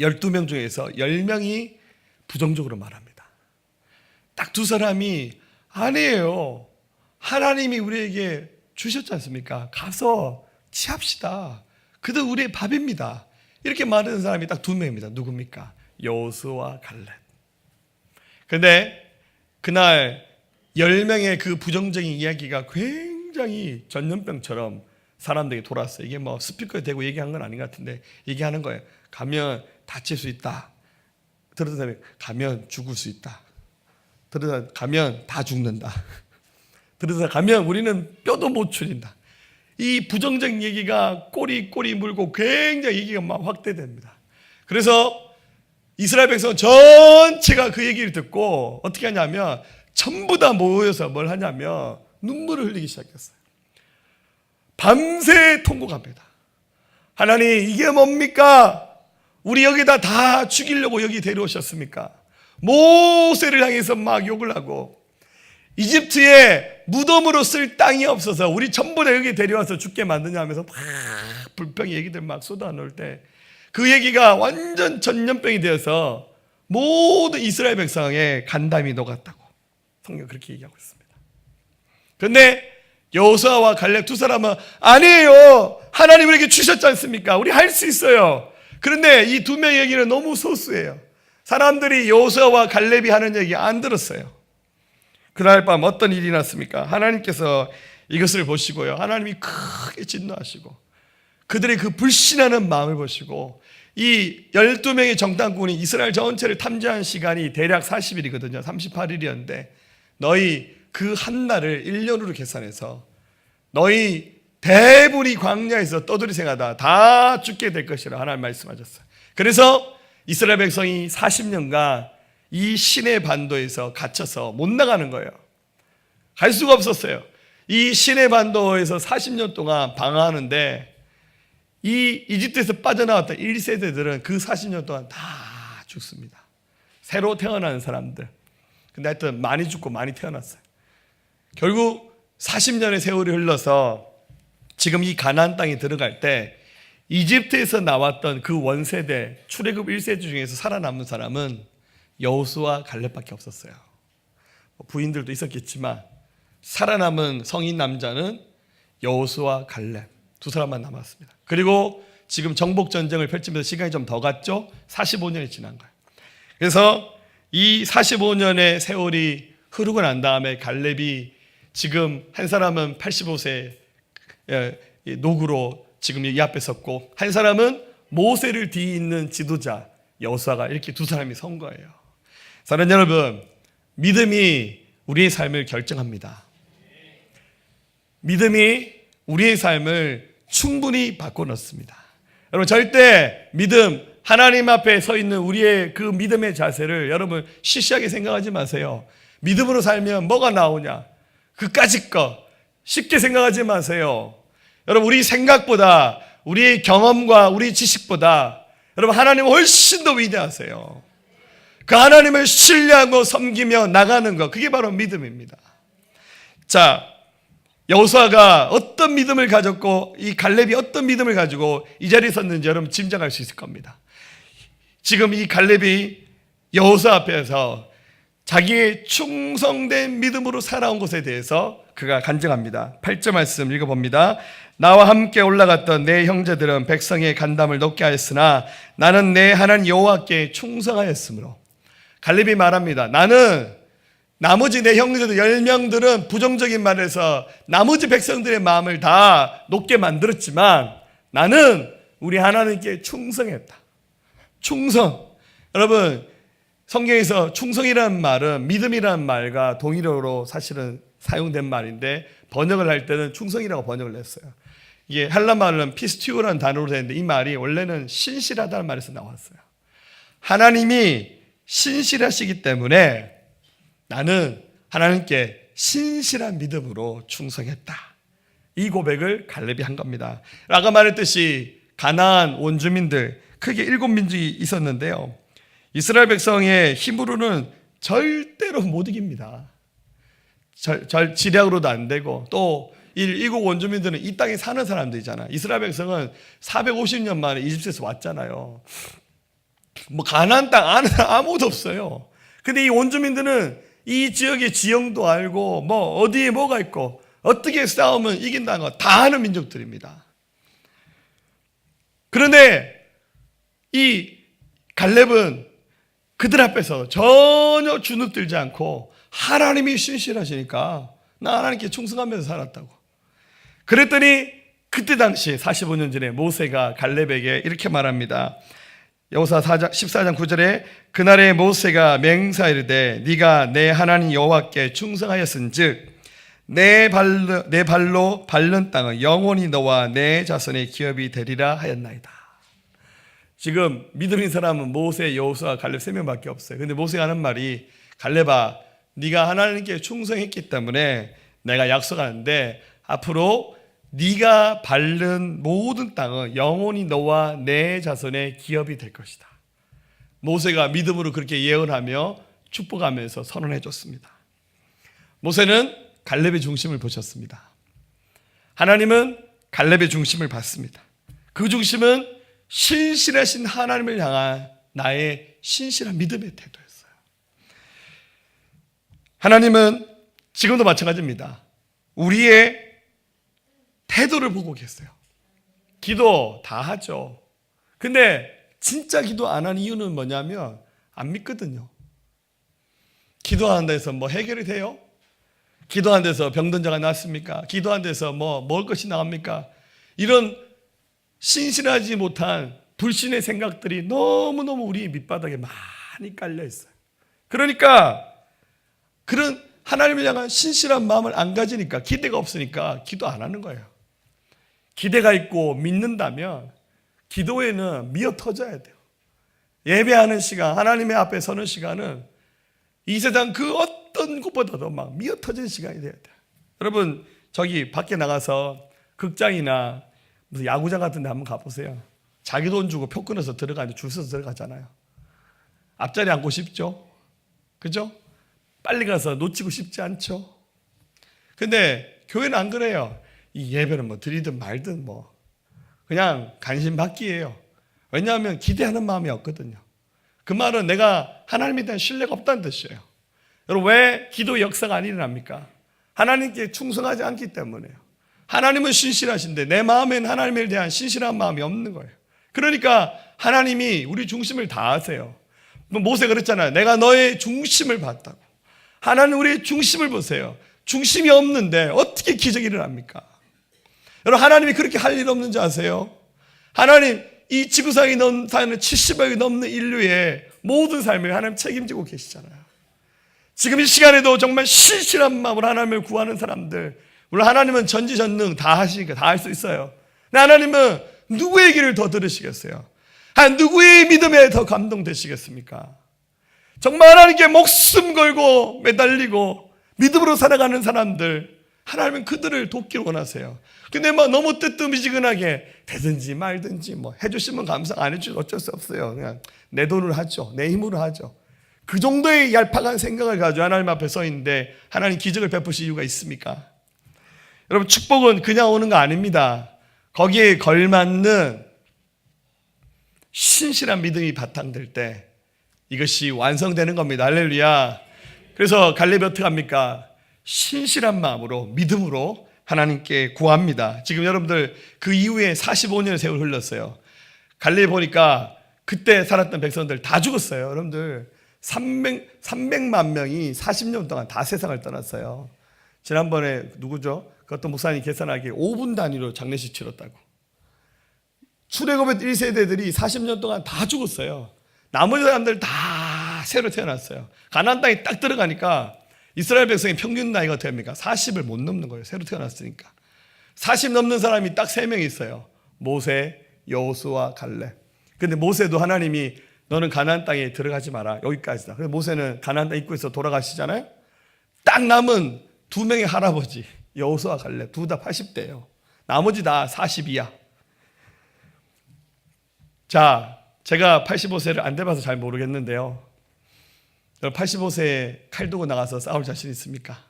12명 중에서 10명이 부정적으로 말합니다. 딱 2사람이 아니에요. 하나님이 우리에게 주셨지 않습니까? 가서 취합시다. 그들 우리의 밥입니다. 이렇게 말하는 사람이 딱 2명입니다. 누굽니까? 여호수아와 갈렙. 그런데 그날 10명의 그 부정적인 이야기가 굉장히 전염병처럼 사람들에게 돌았어요. 이게 뭐 스피커에 대고 얘기한 건 아닌 것 같은데 얘기하는 거예요. 가면 다칠 수 있다. 들어서 가면 죽을 수 있다. 들어서 가면 다 죽는다. 들어서 가면 우리는 뼈도 못 추린다. 이 부정적인 얘기가 꼬리 물고 굉장히 얘기가 막 확대됩니다. 그래서 이스라엘 백성 전체가 그 얘기를 듣고 어떻게 하냐면 전부 다 모여서 뭘 하냐면 눈물을 흘리기 시작했어요. 밤새 통곡합니다. 하나님 이게 뭡니까? 우리 여기다 다 죽이려고 여기 데려오셨습니까? 모세를 향해서 막 욕을 하고, 이집트에 무덤으로 쓸 땅이 없어서 우리 전부 다 여기 데려와서 죽게 만드냐 하면서 막 불평 얘기들 막 쏟아놓을 때, 그 얘기가 완전 전염병이 되어서 모든 이스라엘 백성의 간담이 녹았다고 성경 그렇게 얘기하고 있습니다. 그런데 여호수아와 갈렙 두 사람은 아니에요, 하나님 우리에게 주셨지 않습니까? 우리 할 수 있어요. 그런데 이 두 명의 얘기는 너무 소수예요. 사람들이 여호수아와 갈렙이 하는 얘기 안 들었어요. 그날 밤 어떤 일이 났습니까? 하나님께서 이것을 보시고요, 하나님이 크게 진노하시고 그들의 그 불신하는 마음을 보시고, 이 12명의 정탐꾼이 이스라엘 전체를 탐지한 시간이 대략 40일이거든요. 38일이었는데 너희 그 한 날을 1년으로 계산해서 너희 대부분이 광야에서 떠돌이 생하다 다 죽게 될 것이라 하나님 말씀하셨어요. 그래서 이스라엘 백성이 40년간 이 시내 반도에서 갇혀서 못 나가는 거예요. 갈 수가 없었어요. 이 시내 반도에서 40년 동안 방황하는데, 이 이집트에서 빠져나왔던 1세대들은 그 40년 동안 다 죽습니다. 새로 태어나는 사람들. 근데 하여튼 많이 죽고 많이 태어났어요. 결국 40년의 세월이 흘러서 지금 이 가나안 땅에 들어갈 때 이집트에서 나왔던 그 원세대 출애굽 1세대 중에서 살아남은 사람은 여호수아 갈렙밖에 없었어요. 부인들도 있었겠지만 살아남은 성인 남자는 여호수아 갈렙 두 사람만 남았습니다. 그리고 지금 정복 전쟁을 펼치면서 시간이 좀 더 갔죠. 45년이 지난 거예요. 그래서 이 45년의 세월이 흐르고 난 다음에 갈렙이 지금 한 사람은 85세 노구로 지금 이 앞에 섰고, 한 사람은 모세를 뒤에 있는 지도자 여호수아가, 이렇게 두 사람이 선 거예요. 사랑하는 여러분, 믿음이 우리의 삶을 결정합니다. 믿음이 우리의 삶을 충분히 바꿔놓습니다. 여러분, 절대 믿음, 하나님 앞에 서 있는 우리의 그 믿음의 자세를 여러분 시시하게 생각하지 마세요. 믿음으로 살면 뭐가 나오냐, 그까짓 거 쉽게 생각하지 마세요. 여러분, 우리 생각보다, 우리의 경험과 우리 지식보다 여러분 하나님은 훨씬 더 위대하세요. 그 하나님을 신뢰하고 섬기며 나가는 것, 그게 바로 믿음입니다. 자, 여호수아가 어떤 믿음을 가졌고 이 갈렙이 어떤 믿음을 가지고 이 자리에 섰는지 여러분 짐작할 수 있을 겁니다. 지금 이 갈렙이 여호수아 앞에서 자기의 충성된 믿음으로 살아온 것에 대해서 그가 간증합니다. 8절 말씀 읽어봅니다. 나와 함께 올라갔던 내 형제들은 백성의 간담을 높게 하였으나 나는 내 하나님 여호와께 충성하였으므로. 갈렙이 말합니다. 나는 나머지 내 형제들 10명들은 부정적인 말에서 나머지 백성들의 마음을 다 높게 만들었지만 나는 우리 하나님께 충성했다. 충성. 여러분, 성경에서 충성이라는 말은 믿음이라는 말과 동일어로 사실은 사용된 말인데 번역을 할 때는 충성이라고 번역을 했어요. 이게 헬라말은 피스티오라는 단어로 되는데 이 말이 원래는 신실하다는 말에서 나왔어요. 하나님이 신실하시기 때문에 나는 하나님께 신실한 믿음으로 충성했다. 이 고백을 갈렙이 한 겁니다. 아까 말했듯이 가나안 원주민들 크게 7민족이 있었는데요, 이스라엘 백성의 힘으로는 절대로 못 이깁니다. 지략으로도 안 되고, 또 이국 원주민들은 이 땅에 사는 사람들이잖아. 이스라엘 백성은 450년 만에 이집트에서 왔잖아요. 뭐 가나안 땅 아는 사람 아무도 없어요. 근데 이 원주민들은 이 지역의 지형도 알고 뭐 어디에 뭐가 있고 어떻게 싸우면 이긴다는 거 다 아는 민족들입니다. 그런데 이 갈렙은 그들 앞에서 전혀 주눅들지 않고 하나님이 신실하시니까 나 하나님께 충성하면서 살았다고. 그랬더니 그때 당시 45년 전에 모세가 갈렙에게 이렇게 말합니다. 여호수아 14장 9절에 그날에 모세가 맹세하이르되 네가 내 하나님 여호와께 충성하였은즉 내 발로 밟는 땅은 영원히 너와 내 자손의 기업이 되리라 하였나이다. 지금 믿음 있는 사람은 모세, 여호수아, 갈렙 3명밖에 없어요. 근데 모세가 하는 말이 갈렙아, 네가 하나님께 충성했기 때문에 내가 약속하는데 앞으로 네가 밟는 모든 땅은 영원히 너와 내 자손의 기업이 될 것이다. 모세가 믿음으로 그렇게 예언하며 축복하면서 선언해 줬습니다. 모세는 갈렙의 중심을 보셨습니다. 하나님은 갈렙의 중심을 봤습니다. 그 중심은 신실하신 하나님을 향한 나의 신실한 믿음의 태도였어요. 하나님은 지금도 마찬가지입니다. 우리의 태도를 보고 계세요. 기도 다 하죠. 근데 진짜 기도 안 한 이유는 뭐냐면 안 믿거든요. 기도하는 데서 뭐 해결이 돼요? 기도하는 데서 병든 자가 낫습니까? 기도하는 데서 뭐 먹을 것이 나옵니까? 이런 신실하지 못한 불신의 생각들이 너무너무 우리 밑바닥에 많이 깔려 있어요. 그러니까 그런 하나님을 향한 신실한 마음을 안 가지니까, 기대가 없으니까 기도 안 하는 거예요. 기대가 있고 믿는다면 기도에는 미어 터져야 돼요. 예배하는 시간, 하나님의 앞에 서는 시간은 이 세상 그 어떤 것보다도 막 미어 터지는 시간이 돼야 돼요. 여러분, 저기 밖에 나가서 극장이나 무슨 야구장 같은 데 한번 가보세요. 자기 돈 주고 표 끊어서 들어가는데 줄 서서 들어가잖아요. 앞자리 앉고 싶죠? 그죠? 빨리 가서 놓치고 싶지 않죠? 근데 교회는 안 그래요. 이 예배는 뭐 드리든 말든 뭐 그냥 관심 받기예요. 왜냐하면 기대하는 마음이 없거든요. 그 말은 내가 하나님에 대한 신뢰가 없다는 뜻이에요. 여러분, 왜 기도의 역사가 안 일어납니까? 하나님께 충성하지 않기 때문에요. 하나님은 신실하신데 내 마음엔 하나님에 대한 신실한 마음이 없는 거예요. 그러니까 하나님이 우리 중심을 다 아세요. 모세가 그랬잖아요. 내가 너의 중심을 봤다고. 하나님 우리의 중심을 보세요. 중심이 없는데 어떻게 기적이 일어납니까? 여러분, 하나님이 그렇게 할 일 없는 줄 아세요? 하나님 이 지구상에 사는 70억이 넘는 인류의 모든 삶을 하나님 책임지고 계시잖아요. 지금 이 시간에도 정말 신실한 마음으로 하나님을 구하는 사람들, 물론 하나님은 전지전능 다 하시니까 다 할 수 있어요. 근데 하나님은 누구의 길을 더 들으시겠어요? 누구의 믿음에 더 감동되시겠습니까? 정말 하나님께 목숨 걸고 매달리고 믿음으로 살아가는 사람들, 하나님은 그들을 돕기를 원하세요. 근데 막 너무 뜨뜻미지근하게 되든지 말든지 뭐 해주시면 감사, 안 해주면 어쩔 수 없어요. 그냥 내 돈으로 하죠. 내 힘으로 하죠. 그 정도의 얄팍한 생각을 가지고 하나님 앞에 서 있는데 하나님 기적을 베푸실 이유가 있습니까? 여러분, 축복은 그냥 오는 거 아닙니다. 거기에 걸맞는 신실한 믿음이 바탕될 때 이것이 완성되는 겁니다. 할렐루야. 그래서 갈렙이 어떻게 합니까? 신실한 마음으로, 믿음으로 하나님께 구합니다. 지금 여러분들 그 이후에 45년의 세월 흘렀어요. 갈렙 보니까 그때 살았던 백성들 다 죽었어요. 여러분들 300만 명이 40년 동안 다 세상을 떠났어요. 지난번에 누구죠? 그것도 목사님 계산하기에 5분 단위로 장례식 치렀다고. 출애굽의 1세대들이 40년 동안 다 죽었어요. 나머지 사람들 다 새로 태어났어요. 가나안 땅에 딱 들어가니까 이스라엘 백성의 평균 나이가 어떻게 합니까? 40을 못 넘는 거예요. 새로 태어났으니까. 40 넘는 사람이 딱 3명 있어요. 모세, 여호수아, 갈렙. 근데 모세도 하나님이 너는 가나안 땅에 들어가지 마라. 여기까지다. 그래서 모세는 가나안 땅 입구에서 돌아가시잖아요. 딱 남은 2명의 할아버지, 여호수아, 갈렙. 둘 다 80대예요. 나머지 다 40이야. 자, 제가 85세를 안 돼봐서 잘 모르겠는데요. 85세에 칼 들고 나가서 싸울 자신 있습니까?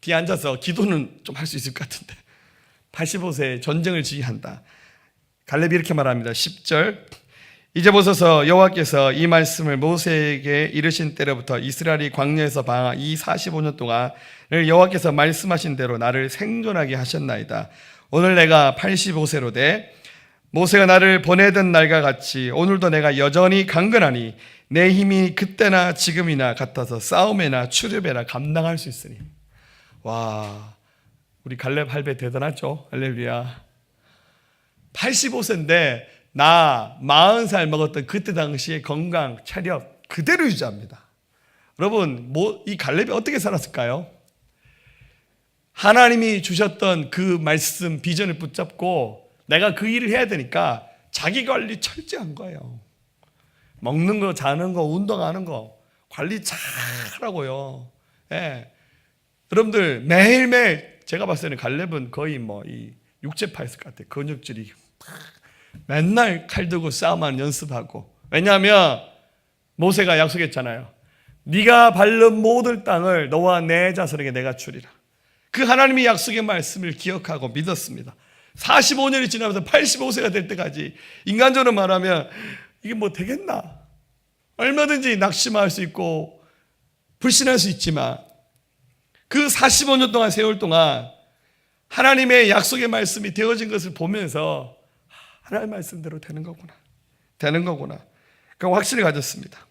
뒤에 앉아서 기도는 좀 할 수 있을 것 같은데. 85세에 전쟁을 지휘한다. 갈렙이 이렇게 말합니다. 10절. 이제 보소서, 여호와께서 이 말씀을 모세에게 이르신 때로부터 이스라엘이 광야에서 방황 이 45년 동안을 여호와께서 말씀하신 대로 나를 생존하게 하셨나이다. 오늘 내가 85세로 돼 모세가 나를 보내던 날과 같이 오늘도 내가 여전히 강건하니 내 힘이 그때나 지금이나 같아서 싸움에나 출입에나 감당할 수 있으니. 와, 우리 갈렙 할배 대단하죠? 할렐루야. 85세인데 나 40살 먹었던 그때 당시의 건강, 체력 그대로 유지합니다. 여러분, 이 갈렙이 어떻게 살았을까요? 하나님이 주셨던 그 말씀, 비전을 붙잡고 내가 그 일을 해야 되니까 자기 관리 철저한 거예요. 먹는 거, 자는 거, 운동하는 거 관리 잘하고요. 예. 여러분들 매일매일 제가 봤을 때는 갈렙은 거의 뭐 이 육체파였을 것 같아요. 근육질이 맨날 칼 들고 싸움하는 연습하고. 왜냐하면 모세가 약속했잖아요. 네가 밟는 모든 땅을 너와 내 자손에게 내가 주리라. 그 하나님의 약속의 말씀을 기억하고 믿었습니다. 45년이 지나면서 85세가 될 때까지 인간적으로 말하면 이게 뭐 되겠나? 얼마든지 낙심할 수 있고 불신할 수 있지만 그 45년 동안 세월 동안 하나님의 약속의 말씀이 되어진 것을 보면서 하나님의 말씀대로 되는 거구나. 그 확신을 가졌습니다.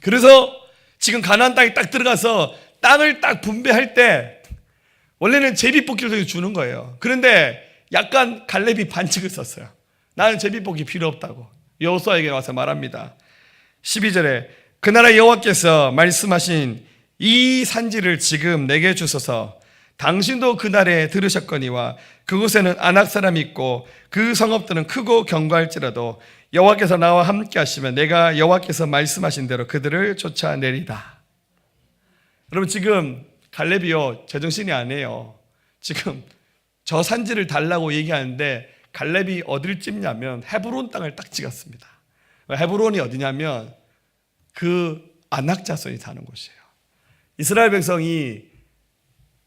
그래서 지금 가나안 땅에 딱 들어가서 땅을 딱 분배할 때 원래는 제비뽑기를 주는 거예요. 그런데 약간 갈렙이 반칙을 썼어요. 나는 제비뽑기 필요 없다고 여호수아에게 와서 말합니다. 12절에 그 나라 여호와께서 말씀하신 이 산지를 지금 내게 주소서. 당신도 그날에 들으셨거니와 그곳에는 아낙 사람이 있고 그 성읍들은 크고 견고할지라도 여호와께서 나와 함께 하시면 내가 여호와께서 말씀하신 대로 그들을 쫓아내리다. 여러분 지금 갈렙이요 제정신이 아니에요. 지금 저 산지를 달라고 얘기하는데 갈렙이 어디를 찝냐면 헤브론 땅을 딱 찍었습니다. 헤브론이 어디냐면 그 아낙 자손이 사는 곳이에요. 이스라엘 백성이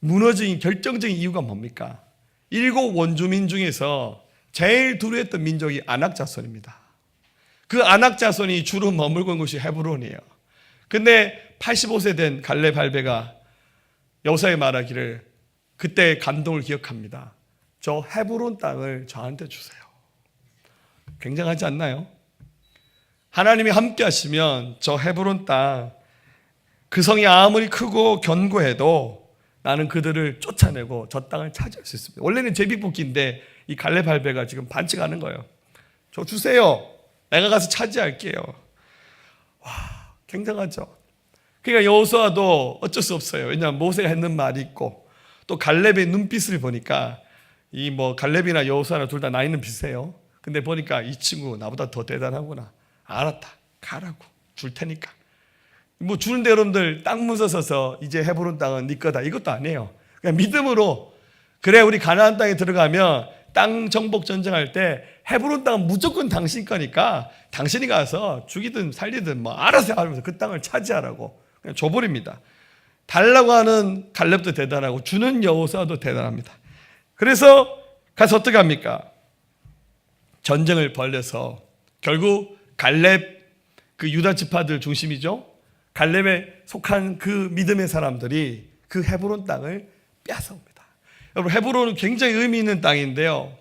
무너진 결정적인 이유가 뭡니까? 7 원주민 중에서 제일 두려웠던 민족이 아낙 자손입니다. 그 아낙 자손이 주로 머물고 있는 곳이 헤브론이에요. 근데 85세 된 갈렙 할배가 여호수아에 말하기를 그때 감동을 기억합니다. 저 헤브론 땅을 저한테 주세요. 굉장하지 않나요? 하나님이 함께 하시면 저 헤브론 땅, 그 성이 아무리 크고 견고해도 나는 그들을 쫓아내고 저 땅을 차지할 수 있습니다. 원래는 제비뽑기인데 이 갈렙 할배가 지금 반칙하는 거예요. 저 주세요. 내가 가서 차지할게요. 와, 굉장하죠. 그러니까 여호수아도 어쩔 수 없어요. 왜냐하면 모세가 했는 말이 있고 또 갈렙의 눈빛을 보니까 이 뭐 갈렙이나 여호수아나 둘 다 나이는 비슷해요. 근데 보니까 이 친구 나보다 더 대단하구나. 알았다. 가라고. 줄 테니까. 뭐 주는데 여러분들 땅 문서 서서 이제 헤브론 땅은 네 거다. 이것도 아니에요. 그냥 믿음으로 그래 우리 가나안 땅에 들어가면 땅 정복 전쟁할 때 헤브론 땅은 무조건 당신 거니까 당신이 가서 죽이든 살리든 뭐 알아서 하면서 그 땅을 차지하라고 그냥 줘버립니다. 달라고 하는 갈렙도 대단하고 주는 여호수아도 대단합니다. 그래서 가서 어떻게 합니까? 전쟁을 벌여서 결국 갈렙 그 유다 지파들 중심이죠. 갈렙에 속한 그 믿음의 사람들이 그 헤브론 땅을 빼앗아옵니다. 여러분 헤브론은 굉장히 의미 있는 땅인데요.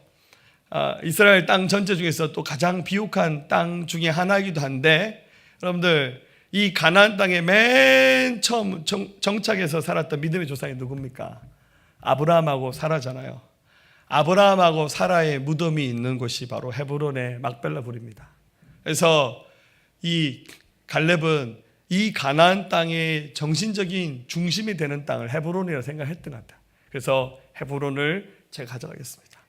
이스라엘 땅 전체 중에서 또 가장 비옥한 땅 중에 하나이기도 한데 여러분들 이 가나안 땅에 맨 처음 정착해서 살았던 믿음의 조상이 누굽니까? 아브라함하고 사라잖아요. 아브라함하고 사라의 무덤이 있는 곳이 바로 헤브론의 막벨라 불입니다. 그래서 이 갈렙은 이 가나안 땅의 정신적인 중심이 되는 땅을 헤브론이라고 생각했던 것 같아요. 그래서 헤브론을 제가 가져가겠습니다.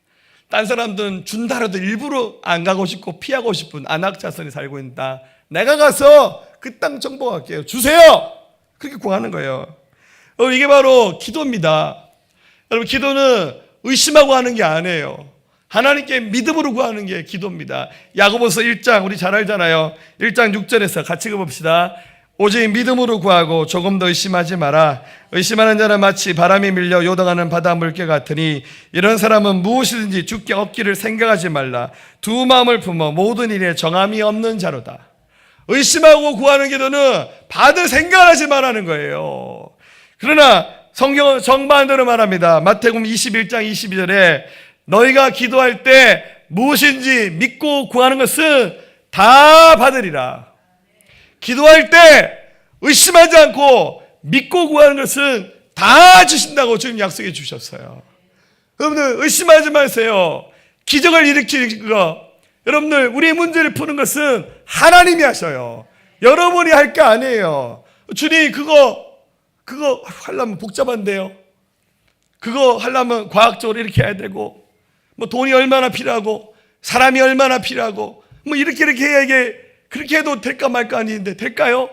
딴 사람들은 준다 해도 일부러 안 가고 싶고 피하고 싶은 아낙 자손이 살고 있는 땅, 내가 가서 그 땅 정복할게요. 주세요. 그렇게 구하는 거예요. 이게 바로 기도입니다. 여러분 기도는 의심하고 하는 게 아니에요. 하나님께 믿음으로 구하는 게 기도입니다. 야고보서 1장 우리 잘 알잖아요. 1장 6절에서 같이 읽어봅시다. 오직 믿음으로 구하고 조금 더 의심하지 마라. 의심하는 자는 마치 바람이 밀려 요동하는 바다 물개 같으니 이런 사람은 무엇이든지 주께 얻기를 생각하지 말라. 두 마음을 품어 모든 일에 정함이 없는 자로다. 의심하고 구하는 기도는 받을 생각을 하지 말라는 거예요. 그러나 성경은 정반대로 말합니다. 마태복음 21장 22절에 너희가 기도할 때 무엇인지 믿고 구하는 것은 다 받으리라. 기도할 때 의심하지 않고 믿고 구하는 것은 다 주신다고 주님 약속해 주셨어요. 여러분들 의심하지 마세요. 기적을 일으키는 거, 여러분들 우리의 문제를 푸는 것은 하나님이 하셔요. 여러분이 할 게 아니에요. 주님 그거 하려면 복잡한데요. 그거 하려면 과학적으로 이렇게 해야 되고 뭐 돈이 얼마나 필요하고 사람이 얼마나 필요하고 뭐 이렇게 해야 이게 그렇게 해도 될까 말까 아닌데 될까요?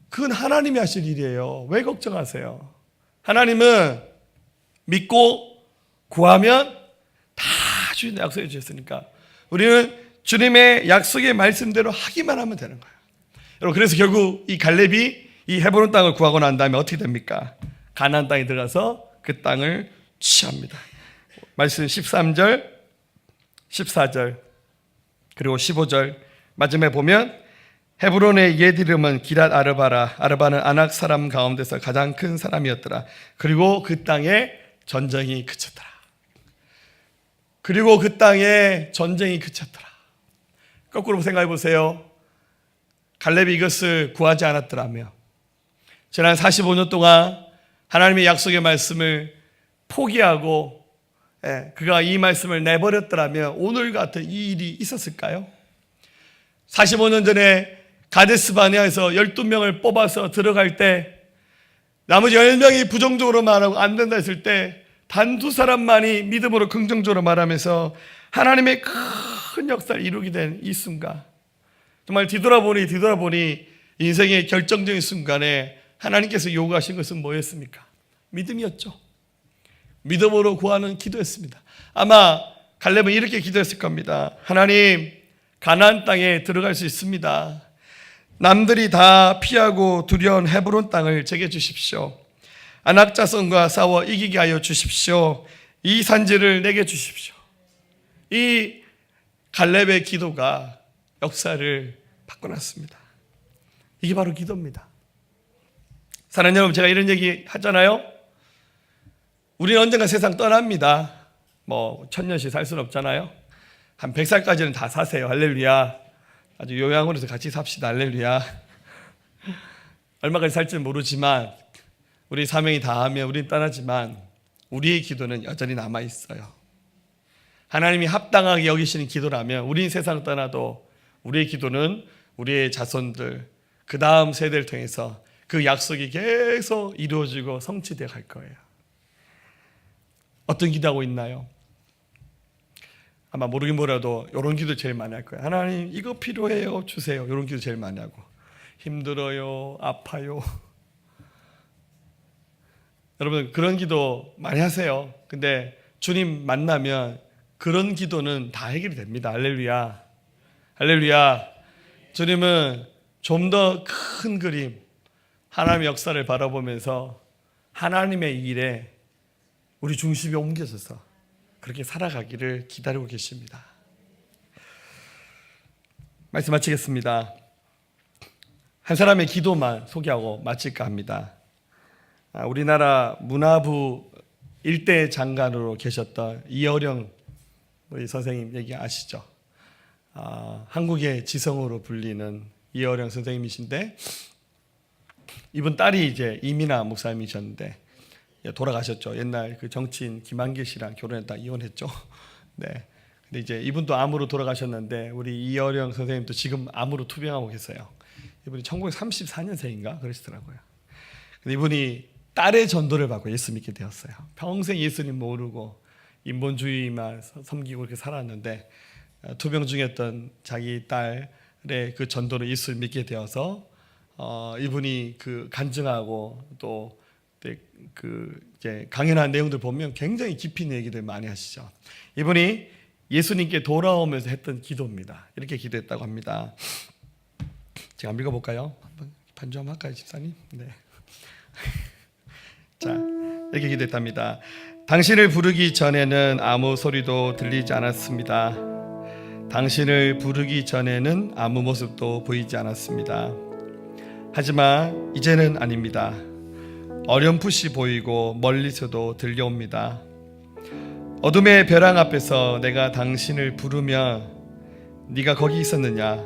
그건 하나님이 하실 일이에요. 왜 걱정하세요? 하나님은 믿고 구하면 다 주님 약속해 주셨으니까 우리는 주님의 약속의 말씀대로 하기만 하면 되는 거예요. 여러분 그래서 결국 이 갈렙이 이 헤브론 땅을 구하고 난 다음에 어떻게 됩니까? 가나안 땅에 들어가서 그 땅을 취합니다. 말씀 13절, 14절, 그리고 15절 마지막에 보면 헤브론의 옛 이름은 기랏 아르바라. 아르바는 아낙 사람 가운데서 가장 큰 사람이었더라. 그리고 그 땅에 전쟁이 그쳤더라. 그리고 그 땅에 전쟁이 그쳤더라. 거꾸로 생각해 보세요. 갈렙이 이것을 구하지 않았더라면, 지난 45년 동안 하나님의 약속의 말씀을 포기하고 그가 이 말씀을 내버렸더라면 오늘 같은 이 일이 있었을까요? 45년 전에 가데스 바네아에서 12명을 뽑아서 들어갈 때 나머지 10명이 부정적으로 말하고 안 된다 했을 때 단 2사람만이 믿음으로 긍정적으로 말하면서 하나님의 큰 역사를 이루게 된 이 순간, 정말 뒤돌아보니 인생의 결정적인 순간에 하나님께서 요구하신 것은 뭐였습니까? 믿음이었죠. 믿음으로 구하는 기도였습니다. 아마 갈렙은 이렇게 기도했을 겁니다. 하나님, 가나안 땅에 들어갈 수 있습니다. 남들이 다 피하고 두려운 헤브론 땅을 제게 주십시오. 아낙 자손과 싸워 이기게 하여 주십시오. 이 산지를 내게 주십시오. 이 갈렙의 기도가 역사를 바꿔놨습니다. 이게 바로 기도입니다. 사랑하는 여러분, 제가 이런 얘기 하잖아요. 우리는 언젠가 세상 떠납니다. 1000년씩 살 수는 없잖아요. 한 100살까지는 다 사세요. 할렐루야. 아주 요양원에서 같이 삽시다. 할렐루야. 얼마까지 살지는 모르지만 우리 사명이 다하면 우리는 떠나지만 우리의 기도는 여전히 남아있어요. 하나님이 합당하게 여기시는 기도라면 우리는 세상을 떠나도 우리의 기도는 우리의 자손들, 그 다음 세대를 통해서 그 약속이 계속 이루어지고 성취되어 갈 거예요. 어떤 기도하고 있나요? 아마 모르긴 몰라도 이런 기도 제일 많이 할 거예요. 하나님, 이거 필요해요, 주세요. 이런 기도 제일 많이 하고. 힘들어요, 아파요. 여러분, 그런 기도 많이 하세요. 근데 주님 만나면 그런 기도는 다 해결이 됩니다. 할렐루야. 할렐루야. 주님은 좀 더 큰 그림, 하나님의 역사를 바라보면서 하나님의 일에 우리 중심이 옮겨져서 그렇게 살아가기를 기다리고 계십니다. 말씀 마치겠습니다. 한 사람의 기도만 소개하고 마칠까 합니다. 우리나라 문화부 일대 장관으로 계셨던 이어령 우리 선생님 얘기 아시죠? 한국의 지성으로 불리는 이어령 선생님이신데, 이분 딸이 이제 이민아 목사님이셨는데 돌아가셨죠. 옛날 그 정치인 김한길 씨랑 결혼했다 이혼했죠. 네. 근데 이제 이분도 암으로 돌아가셨는데 우리 이어령 선생님도 지금 암으로 투병하고 계세요. 이분이 1934년생인가 그러시더라고요. 근데 이분이 딸의 전도를 받고 예수 믿게 되었어요. 평생 예수님 모르고 인본주의만 섬기고 그렇게 살았는데 투병 중이었던 자기 딸의 그 전도를 예수를 믿게 되어서 이분이 그 간증하고 또 그 이제 강연한 내용들 보면 굉장히 깊이 있는 얘기들 많이 하시죠. 이분이 예수님께 돌아오면서 했던 기도입니다. 이렇게 기도했다고 합니다. 제가 한번 읽어볼까요? 한번 반주 한번 할까요, 집사님? 네. 자, 이렇게 기도했답니다. 당신을 부르기 전에는 아무 소리도 들리지 않았습니다. 당신을 부르기 전에는 아무 모습도 보이지 않았습니다. 하지만 이제는 아닙니다. 어렴풋이 보이고 멀리서도 들려옵니다. 어둠의 벼랑 앞에서 내가 당신을 부르면 네가 거기 있었느냐,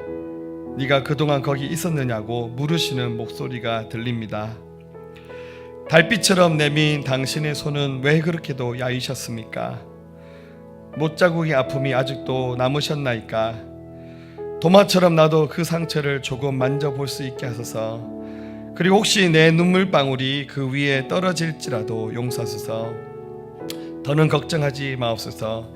네가 그동안 거기 있었느냐고 물으시는 목소리가 들립니다. 달빛처럼 내민 당신의 손은 왜 그렇게도 야위셨습니까? 못자국의 아픔이 아직도 남으셨나이까? 도마처럼 나도 그 상처를 조금 만져볼 수 있게 하소서. 그리고 혹시 내 눈물방울이 그 위에 떨어질지라도 용서하소서. 더는 걱정하지 마옵소서.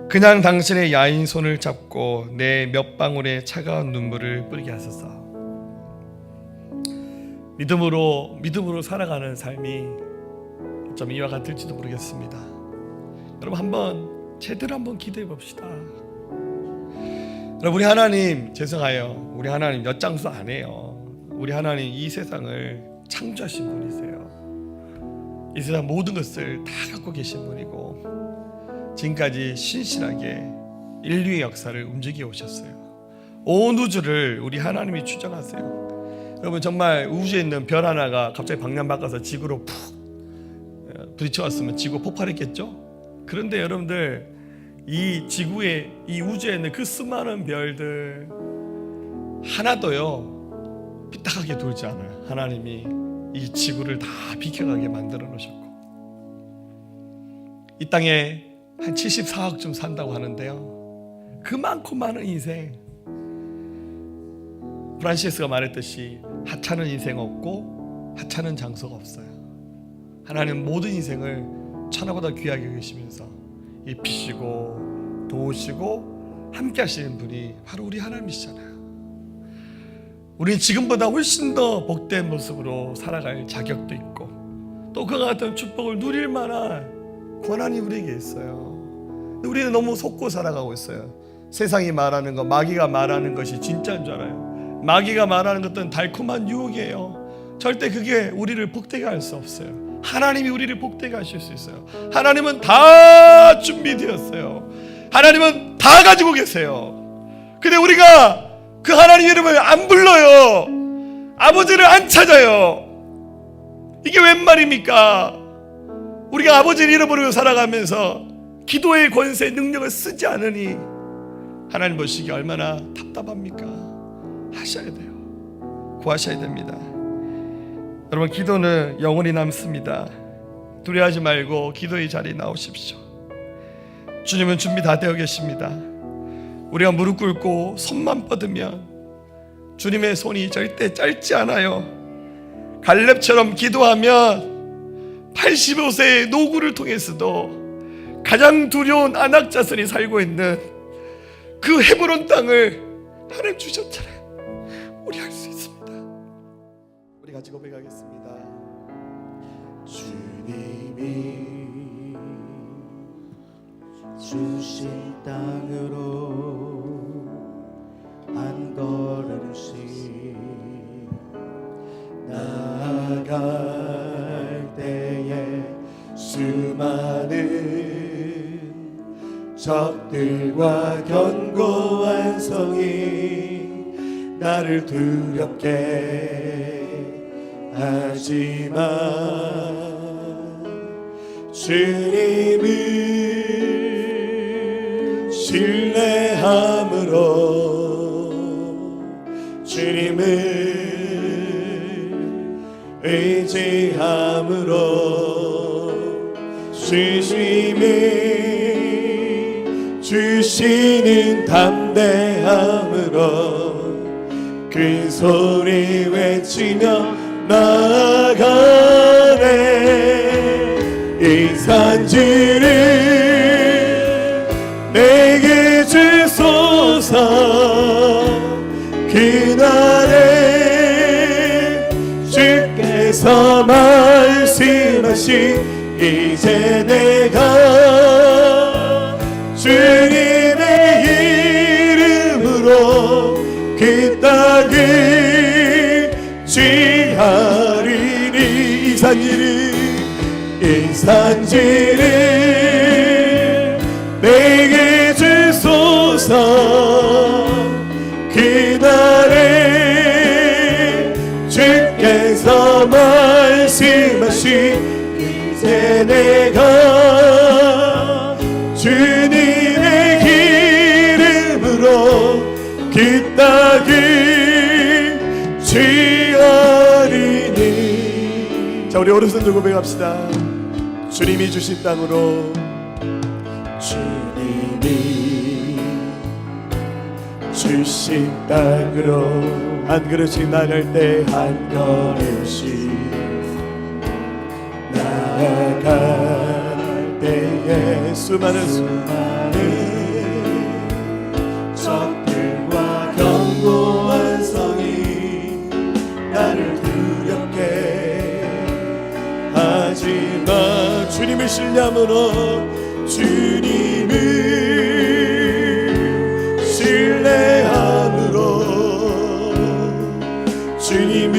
그냥 당신의 야인 손을 잡고 내 몇 방울의 차가운 눈물을 뿌리게 하소서. 믿음으로 살아가는 삶이 어쩌면 이와 같을지도 모르겠습니다. 여러분, 한번 제대로 한번 기도해 봅시다. 여러분, 우리 하나님 죄송해요. 우리 하나님 엿장수 안 해요. 우리 하나님 이 세상을 창조하신 분이세요. 이 세상 모든 것을 다 갖고 계신 분이고 지금까지 신실하게 인류의 역사를 움직여 오셨어요. 온 우주를 우리 하나님이 추정하세요. 여러분, 정말 우주에 있는 별 하나가 갑자기 방향 바꿔서 지구로 푹 부딪혀왔으면 지구 폭발했겠죠? 그런데 여러분들, 이 지구에, 이 우주에 있는 그 수많은 별들 하나도요 삐딱하게 돌지 않아요. 하나님이 이 지구를 다 비켜가게 만들어 놓으셨고, 이 땅에 한 74억쯤 산다고 하는데요, 그 많고 많은 인생, 프란시스가 말했듯이 하찮은 인생 없고 하찮은 장소가 없어요. 하나님 모든 인생을 천하보다 귀하게 여기시면서 이 비시고 도우시고 함께 하시는 분이 바로 우리 하나님이시잖아요. 우리는 지금보다 훨씬 더 복된 모습으로 살아갈 자격도 있고 또 그와 같은 축복을 누릴 만한 권한이 우리에게 있어요. 근데 우리는 너무 속고 살아가고 있어요. 세상이 말하는 것, 마귀가 말하는 것이 진짜인 줄 알아요. 마귀가 말하는 것들은 달콤한 유혹이에요. 절대 그게 우리를 복되게 할 수 없어요. 하나님이 우리를 복되게 하실 수 있어요. 하나님은 다 준비되었어요. 하나님은 다 가지고 계세요. 근데 우리가 그 하나님 이름을 안 불러요. 아버지를 안 찾아요. 이게 웬 말입니까? 우리가 아버지를 잃어버리고 살아가면서 기도의 권세, 능력을 쓰지 않으니 하나님 보시기에 얼마나 답답합니까? 하셔야 돼요. 구하셔야 됩니다. 여러분, 기도는 영원히 남습니다. 두려워하지 말고 기도의 자리에 나오십시오. 주님은 준비 다 되어 계십니다. 우리가 무릎 꿇고 손만 뻗으면 주님의 손이 절대 짧지 않아요. 갈렙처럼 기도하면 85세의 노구를 통해서도 가장 두려운 안악자손이 살고 있는 그 헤브론 땅을 하나님 주셨잖아요. 우리 할 수 있습니다. 우리 같이 고백하겠습니다. 주님이 주신 땅으로 한 걸음씩 나아갈 때에 수많은 적들과 견고한 성이 나를 두렵게 하지만 주님을 신뢰함으로 주님을 의지함으로 주님이 주시는 담대함으로 큰 소리 외치며 나아가네. 이 산지를 내게 주소서. 그날에 주께서 말씀하신 이제 내가 주님의 이름으로 그 땅을 취하리니. 이 산지를 내게 주소서. 그날에 주께서 말씀하신 이제 내가 주님의 이름으로 그 땅을 취하리니. 자, 우리 오른손 들고 고백합시다. 주님이 주신 땅으로, 주님이 주신 땅으로 한 걸음씩 나갈 때 한 걸음씩 나갈 때에 수많은 적들과 견고한 성이 나를 두렵게 하지만 주님을 신뢰함으로 주님을 신뢰함으로 주님을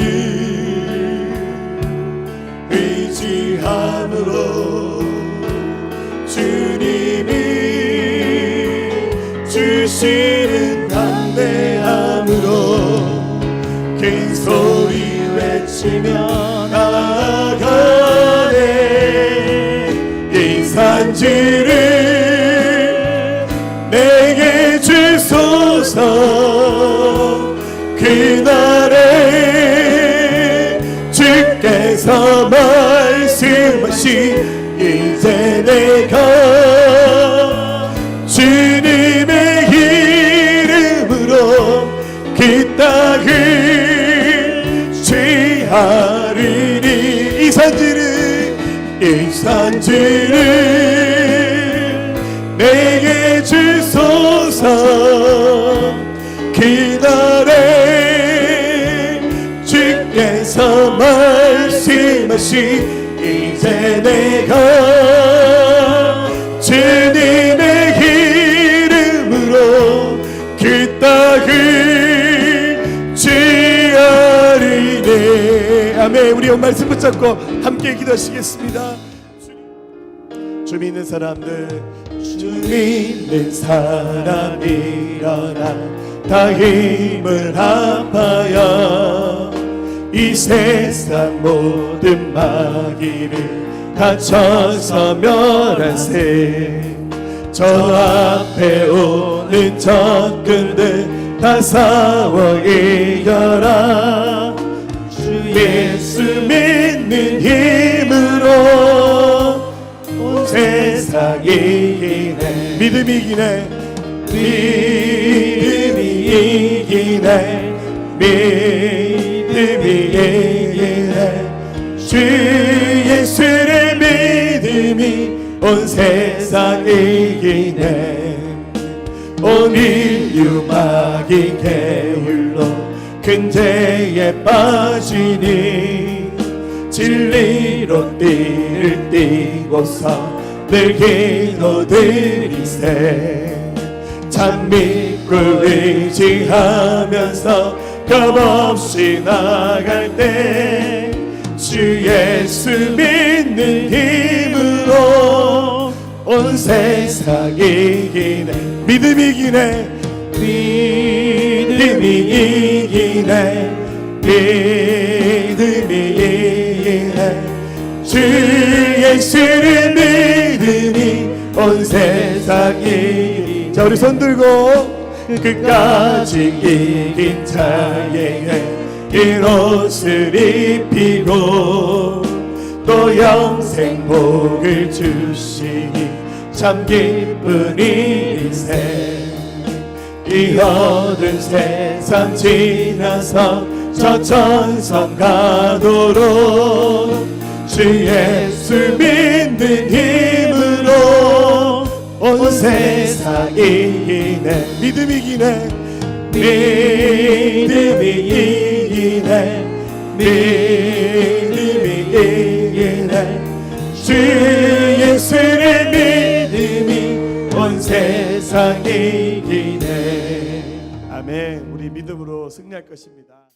소리 외치며 나아가네. 이 산지를 내게 주소서. 그날에 주께서 말씀하신 이제 내가 주님의 이름으로 그 땅을 취하리니. 이 산지를 내게 주소서. 그날에 주께서 말씀하신 이제 내가 주님의 이름으로 그 땅을 취하리네. 아멘. 우리 말씀 붙잡고 함께 기도하시겠습니다. 주 믿는 사람들, 주 믿는 사람 일어나 다 힘을 합하여 이 세상 모든 마귀를 다 쳐서 멸하세. 저 앞에 오는 적군들 다 싸워 이겨라. 주 예수 믿는 힘으로 온 세상 이기네. 믿음이 이기네. 믿음이 이기네. 믿음이 이기네. 주 예수의 믿음이 온 세상 이기네. 온 인류 마귀 게을러 근제에 빠지니 진리로 띠를 띠고서 늘 기도드리세. 참 믿고 의지하면서 겁없이 나갈 때 주 예수 믿는 힘으로 온 세상 이기네. 믿음이 이기네. 믿음이 이기네. 믿음이 이기네. 주 예수를 믿으니 온 세상 이기네. 자, 우리 손 들고 끝까지 이긴 자에게 이 옷을 입히고 또 영생 복을 주시니 참 기쁜 일이세. 이 어두운 세상 지나서 저 천성 가도록 주 예수 믿는 힘으로 온 세상 이기네. 믿음이 이기네. 믿음이 이기네. 믿음이 이기네. 주 예수를 믿음이 온 세상 이기네. 아멘. 우리 믿음으로 승리할 것입니다.